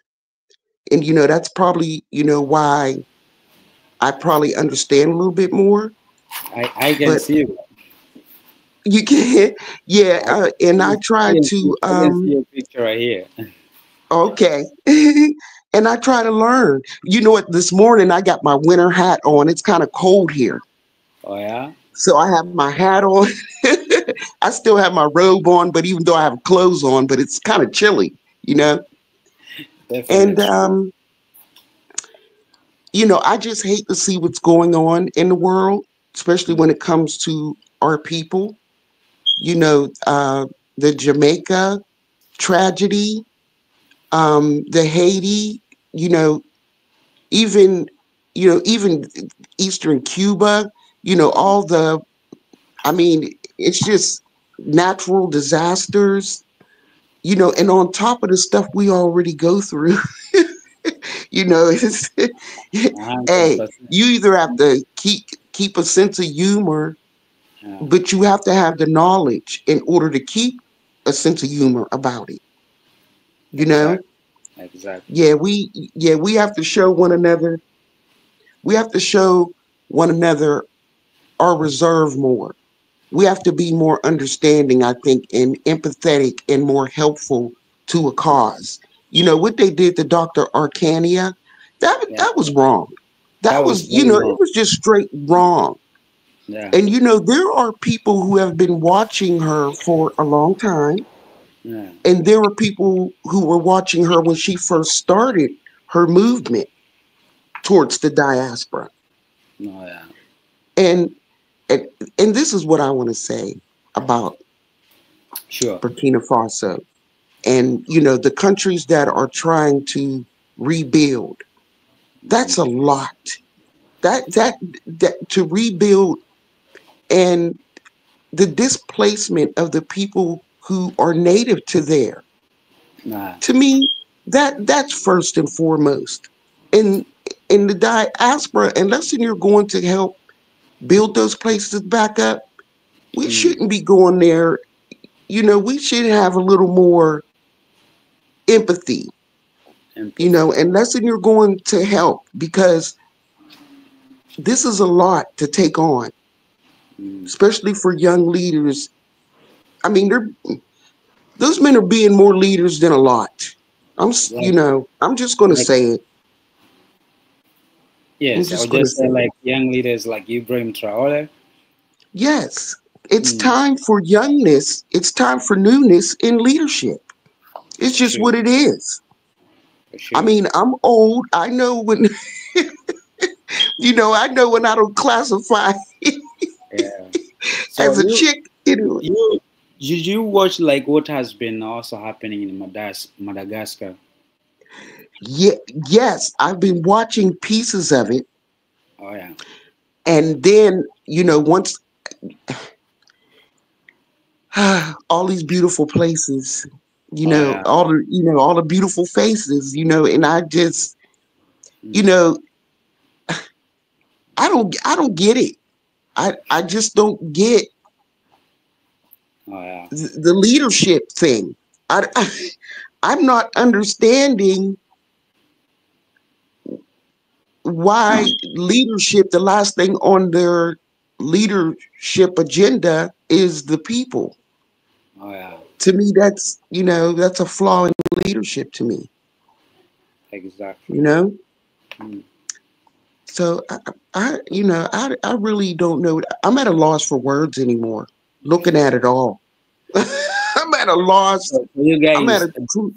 And that's probably, why I probably understand a little bit more. I can But see you. you can't, yeah. And I try to I can see your picture right here. okay. And I try to learn. You know what, this morning I got my winter hat on. It's kind of cold here. Oh yeah? So I have my hat on. I still have my robe on, but even though I have clothes on, but it's kind of chilly, Definitely. And I just hate to see what's going on in the world, especially when it comes to our people. The Jamaica tragedy, the Haiti, you know, even even Eastern Cuba, all I mean, it's just natural disasters, and on top of the stuff we already go through, it's, hey, 100%. you either have to keep a sense of humor, Yeah, but you have to have the knowledge in order to keep a sense of humor about it. You know, exactly. Exactly. we have to show one another. We have to show one another our reserve more. We have to be more understanding, I think, and empathetic and more helpful to a cause. What they did to Dr. Arcania, Yeah. that was wrong. That That was was, very it wrong. was just straight wrong. Yeah. And there are people who have been watching her for a long time, Yeah. and there were people who were watching her when she first started her movement towards the diaspora. No, yeah. And and, and this is what I want to say about Sure. Burkina Faso. and you know, the countries that are trying to rebuild. That's a lot. That to rebuild, and the displacement of the people who are native to there. Nah. To me, that's first and foremost. In the diaspora, unless you're going to help build those places back up, we shouldn't be going there. You know, we should have a little more empathy. You know, unless you're going to help, because this is a lot to take on, especially for young leaders. I mean, those men are being more leaders than a lot. You know, I'm just going to say it. Yes, I would just say like young leaders like Ibrahim Traoré. Yes, it's time for youngness. It's time for newness in leadership. It's just what it is. I mean, I'm old. I know when, you know, I know when I don't classify So as a chick. Did you watch like what has been also happening in Madagascar? Yeah, yes, I've been watching pieces of it. Oh yeah. And then, you know, once all these beautiful places, you know, all the beautiful faces, you know, and I just, you know, I don't get it. I just don't get the leadership thing. I'm not understanding why leadership, the last thing on their leadership agenda is the people. Oh yeah. To me, that's, you know, that's a flaw in leadership to me. Exactly. You know? So I you know, I really don't know. I'm at a loss for words anymore, looking at it all. I'm at a loss. So for you guys,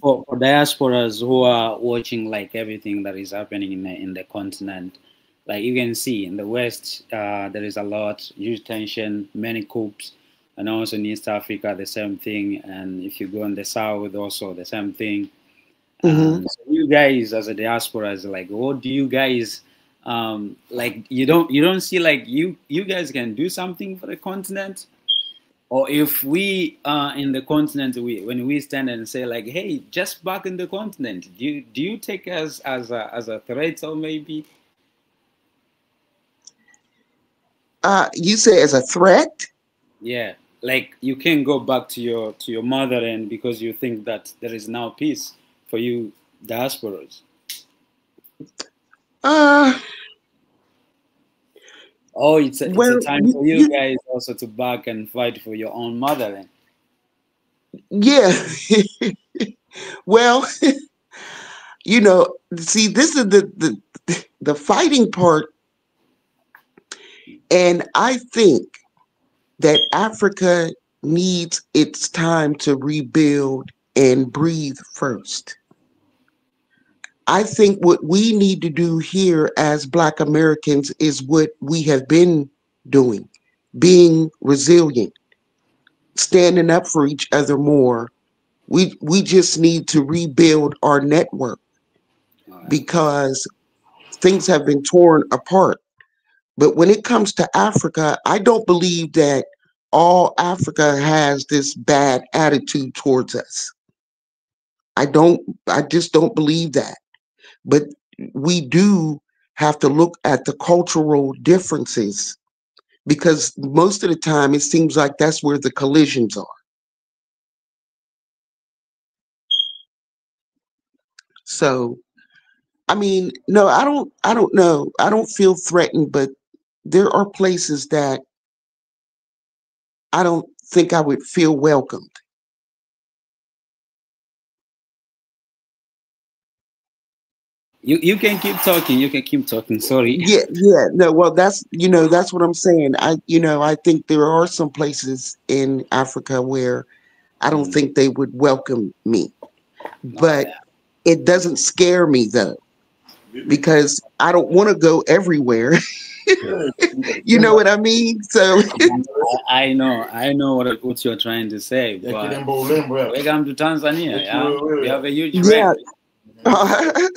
for diasporas who are watching like everything that is happening in the continent, like you can see in the West, there is a lot, huge tension, many coups, and also in East Africa, the same thing. And if you go in the South, also the same thing. So you guys as a diaspora is like, what do you guys like? You don't see like you guys can do something for the continent? Or if we are in the continent, when we stand and say like, "Hey, just back in the continent," do you take us as a threat or maybe? You say as a threat? Yeah, like you can go back to your motherland because you think that there is now peace for you diasporas. Oh, it's a time for you guys also to back and fight for your own motherland. Yeah. Well, you know, see, this is the fighting part. And I think that Africa needs its time to rebuild and breathe first. I think what we need to do here as Black Americans is what we have been doing, being resilient, standing up for each other more. We just need to rebuild our network because things have been torn apart. But when it comes to Africa, I don't believe that all Africa has this bad attitude towards us. I just don't believe that. But we do have to look at the cultural differences, because most of the time it seems like that's where the collisions are. So, I mean, no, I don't know. I don't feel threatened, but there are places that I don't think I would feel welcomed. You can keep talking. You can keep talking. Sorry. Yeah. No, well, that's, you know, that's what I'm saying. I think there are some places in Africa where I don't think they would welcome me. But it doesn't scare me though. because I don't want to go everywhere. You know what I mean? So I know what you're trying to say, but welcome to Tanzania. Yeah, we have a huge yeah. friend.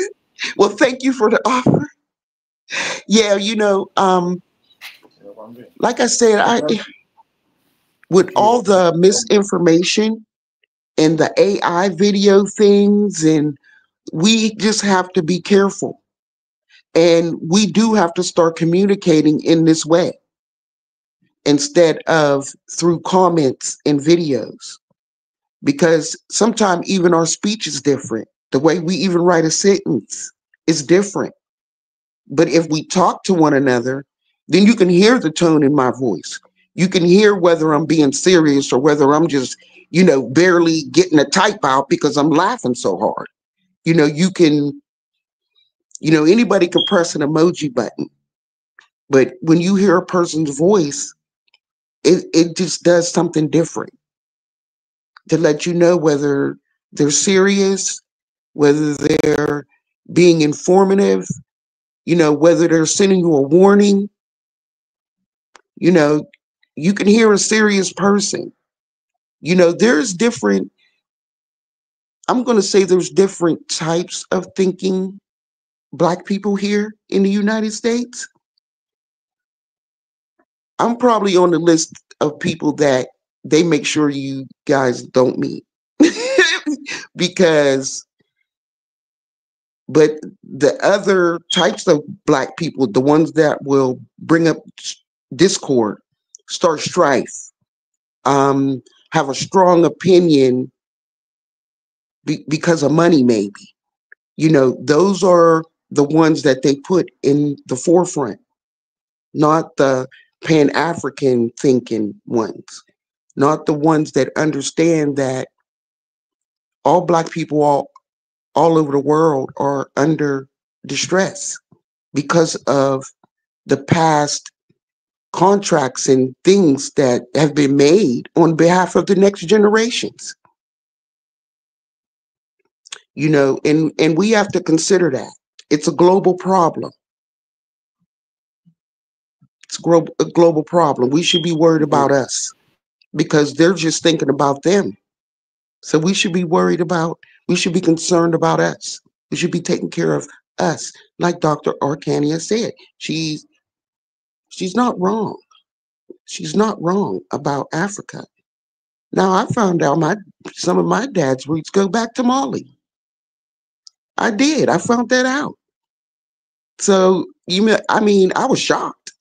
Well, thank you for the offer. Yeah, you know, like I said, with all the misinformation and the AI video things, and we just have to be careful. And we do have to start communicating in this way instead of through comments and videos, because sometimes even our speech is different. The way we even write a sentence is different. But if we talk to one another, then you can hear the tone in my voice. You can hear whether I'm being serious or whether I'm just, you know, barely getting a type out because I'm laughing so hard. You know, you can, you know, anybody can press an emoji button. But when you hear a person's voice, it just does something different to let you know whether they're serious, whether they're being informative, you know, whether they're sending you a warning. You know, you can hear a serious person. You know, there's different, I'm going to say there's different types of thinking Black people here in the United States. I'm probably on the list of people that they make sure you guys don't meet. Because, but the other types of Black people, the ones that will bring up discord, start strife, have a strong opinion because of money, maybe, you know, those are the ones that they put in the forefront, not the Pan-African thinking ones, not the ones that understand that all Black people all over the world are under distress because of the past contracts and things that have been made on behalf of the next generations. You know, and we have to consider that. It's a global problem. It's a global problem. We should be worried about us because they're just thinking about them. So we should be worried about, we should be concerned about us. We should be taking care of us. Like Dr. Arikana'S said, she's not wrong. She's not wrong about Africa. Now, I found out some of my dad's roots go back to Mali. I did. I found that out. So, I mean, I was shocked,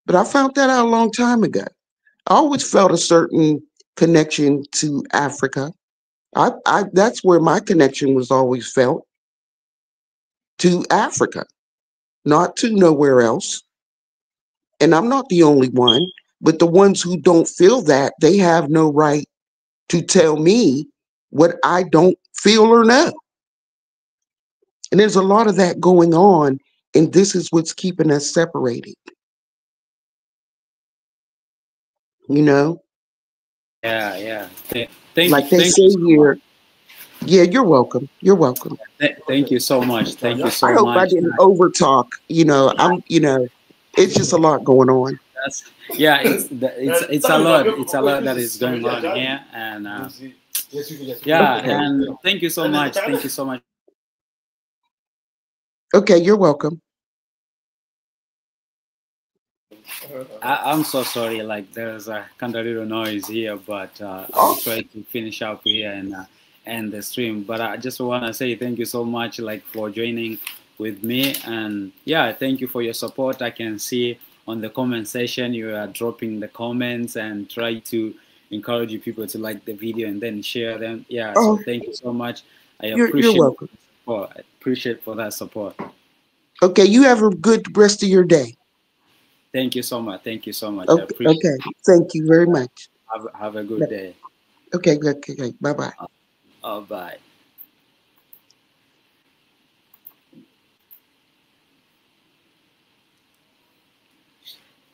but I found that out a long time ago. I always felt a certain connection to Africa. That's where my connection was always felt, to Africa, not to nowhere else. And I'm not the only one, but the ones who don't feel that, they have no right to tell me what I don't feel or know. And there's a lot of that going on, and this is what's keeping us separated. You know? Yeah. Like they say here. Yeah, you're welcome. You're welcome. Thank you so much. Thank you so much. I hope I didn't overtalk. You know, it's just a lot going on. It's a lot. It's a lot that is going on here, and and thank you so much. Thank you so much. Okay, you're welcome. I'm so sorry. Like there's a kind of little noise here, but I'll try to finish up here and end the stream. But I just want to say thank you so much, like for joining with me, and yeah, thank you for your support. I can see on the comment section you are dropping the comments and try to encourage people to like the video and then share them. Yeah, so thank you so much. You're welcome. I appreciate for that support. Okay, you have a good rest of your day. Thank you so much. Thank you so much. Okay. Thank you very much. Have a good day. Okay, good. Okay. Bye-bye. Bye.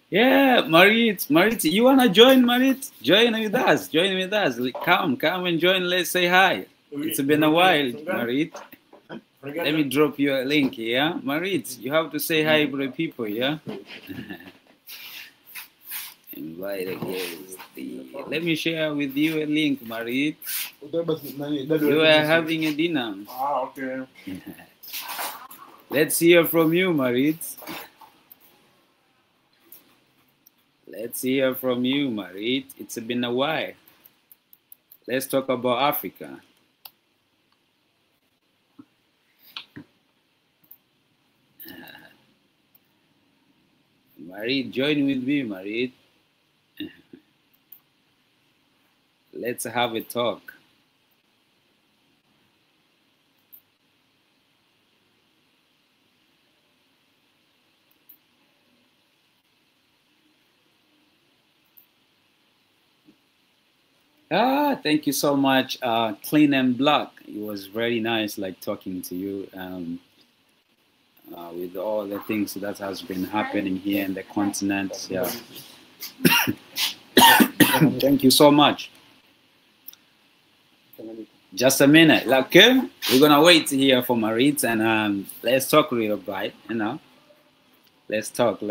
Yeah, Marit, you wanna join, Marit? Join with us. Join with us. Come and join. Let's say hi. It's been a while, Marit. Let me drop you a link here. Marit, you have to say hi to the people, yeah? Invite against the... Let me share with you a link, Marit. You are having a dinner. Ah, okay. Let's hear from you, Marit. Let's hear from you, Marit. It's been a while. Let's talk about Africa. Marit, join with me, Marit. Let's have a talk. Thank you so much, Clean and Black. It was very nice, like talking to you. With all the things that has been happening here in the continent. Yeah. Thank you so much. Just a minute. Okay, we're gonna wait here for Marit and let's talk real bit, you know. Let's talk.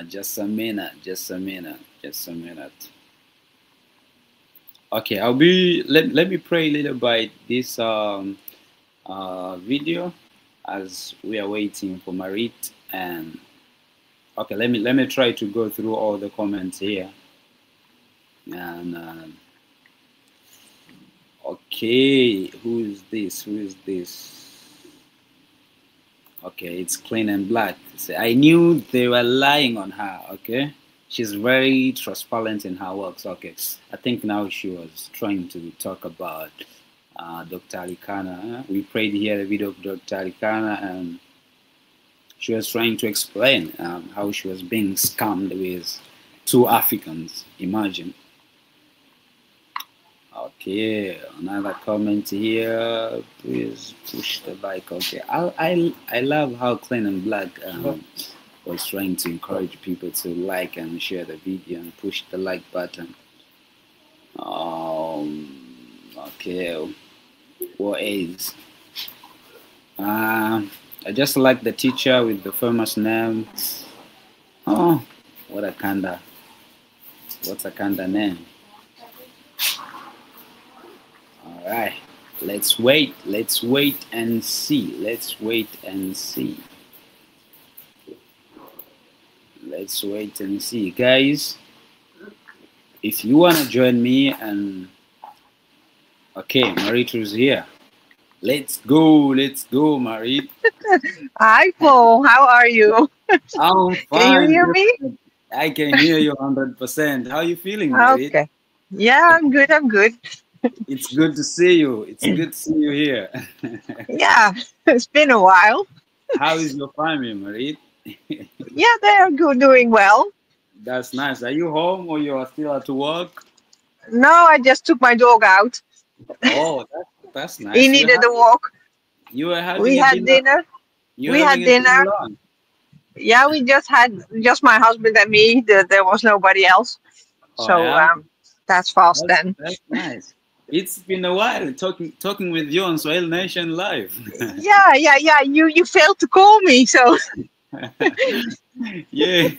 Just a minute. Okay, I'll be let me pray a little bit this video as we are waiting for Marit. And okay, let me try to go through all the comments here. And okay, who is this? Okay, it's Clean and Black. So I knew they were lying on her. Okay, she's very transparent in her works. Okay, I think now she was trying to talk about Dr. Arikana. We played here the video of Dr. Arikana, and she was trying to explain how she was being scammed with 2 Africans. Imagine. Okay, another comment here. Please push the like. Okay, I love how Clean and Black was trying to encourage people to like and share the video and push the like button. Okay, what is? I just like the teacher with the famous name. Oh, what a kinda name. All right, let's wait and see. Let's wait and see, guys. If you want to join me, and okay, Maritu's here. Let's go, Marit. Hi, Paul. How are you? I'm fine. Can you hear me? I can hear you 100%. How are you feeling, Marit? Okay. Yeah, I'm good. It's good to see you. It's good to see you here. Yeah, it's been a while. How is your family, Marit? Yeah, they are good, doing well. That's nice. Are you home or you are still at work? No, I just took my dog out. Oh, that's nice. He needed a walk. You were having We had dinner. Alone? Yeah, we just had my husband and me. There was nobody else. Oh, so yeah? That's fast then. That's nice. It's been a while talking with you on Swahili Nation Live. Yeah. You failed to call me, so. yeah.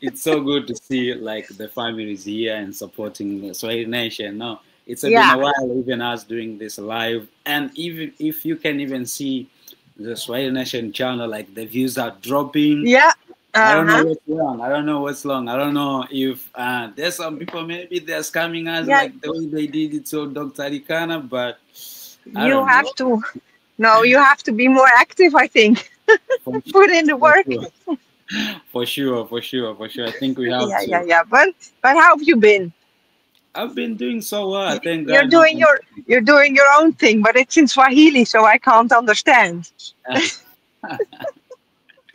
It's so good to see like the families here and supporting the Swahili Nation. No, it's been a while, even us doing this live, and even if you can even see the Swahili Nation channel, like the views are dropping. Yeah. I don't know what's wrong. I don't know if there's some people maybe they're scamming us like the way they did it to Dr. Arikana, but you have to be more active, I think. Put in the work. For sure. I think we have to. Yeah. But how have you been? I've been doing so well. I think you're doing your own thing, but it's in Swahili, so I can't understand.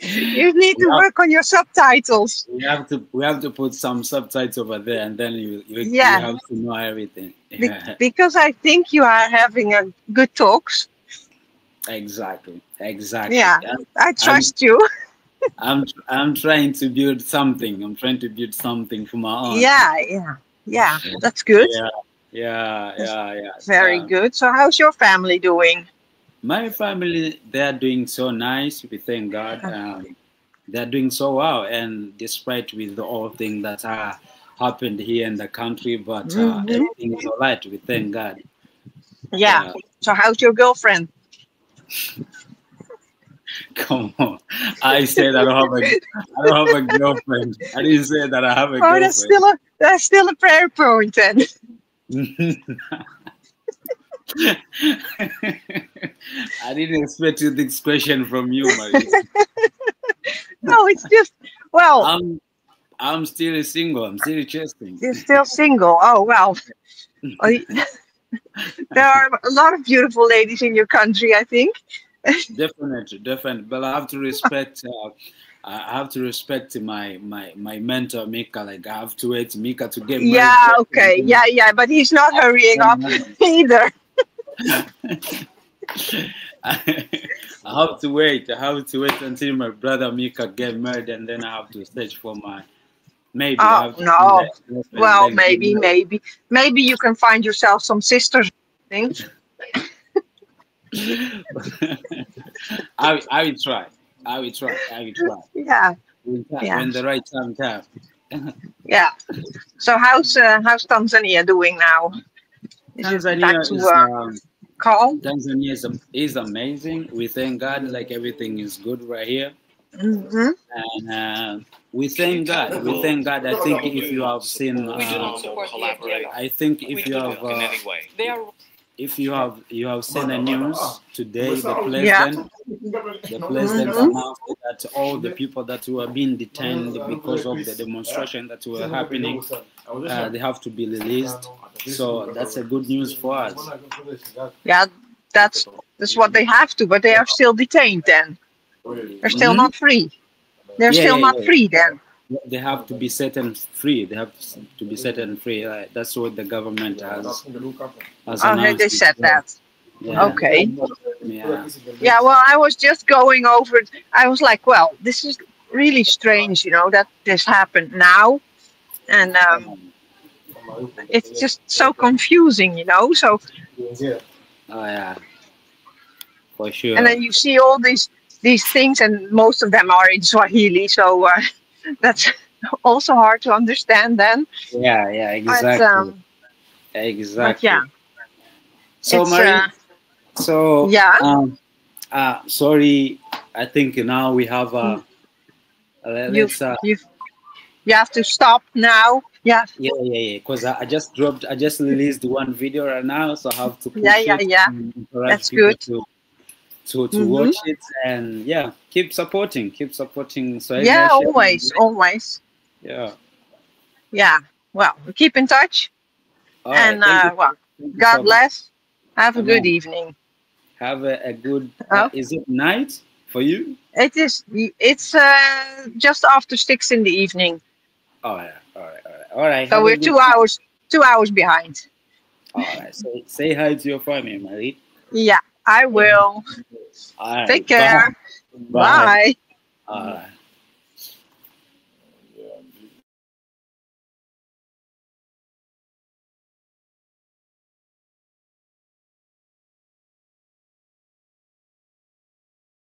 You need to work on your subtitles. We have to put some subtitles over there, and then you have to know everything. Yeah. Because I think you are having a good talks. Exactly. Yeah, I trust you. I'm trying to build something. I'm trying to build something for my own. Yeah. That's good. Yeah. Very good. So how's your family doing? My family, they're doing so nice. We thank God. They're doing so well, and despite with all things that are happened here in the country, but everything is all right. We thank God. Yeah. So how's your girlfriend? Come on. I said I don't have a girlfriend. I didn't say that I have a girlfriend. That's still a prayer point then. I didn't expect this question from you, Marie. No, it's just, well, I'm still single. I'm still chasing. You're still single. Oh, well. There are a lot of beautiful ladies in your country, I think. Definitely. But I have to respect. I have to respect my mentor Mika. Like I have to wait Mika to get married. Yeah. Okay. Yeah. But he's not hurrying up either. I have to wait. I have to wait until my brother Mika get married, and then I have to search for my. Maybe. Oh no. Well, maybe you can find yourself some sisters. I think. I will try. Yeah. When the right time comes. Yeah. So how's Tanzania doing now? Tanzania is calm. Tanzania is amazing. We thank God. Like everything is good right here. And we thank God. I think if you have seen, I think if you have seen the news today, the president announced that all the people that were being detained because of the demonstration that were happening, they have to be released. So that's a good news for us. Yeah, that's what they have to, but they are still detained then. They're still not free. They're still not free then. They have to be set and free. They have to be set and free. That's what the government has announced. They said that. Yeah. Okay. Yeah, well, I was just going over it. I was like, well, this is really strange, that this happened now. And it's just so confusing, so. Oh, yeah. For sure. And then you see all these things, and most of them are in Swahili, so that's also hard to understand then. Yeah, exactly. Exactly. But yeah. So, Marie, sorry, I think now we have you have to stop now. Yeah. Because I just released one video right now, so I have to push That's good. To watch it, and keep supporting Swahili. Yeah, always. Yeah. Well, keep in touch. All and right, God bless. Have a good evening. Have a good. Is it night for you? It is. It's just after 6 in the evening. Oh yeah. All right. So we're 2 hours behind. All right. So say hi to your family, Marie. Yeah, I will. All right. Take care. Bye. All right.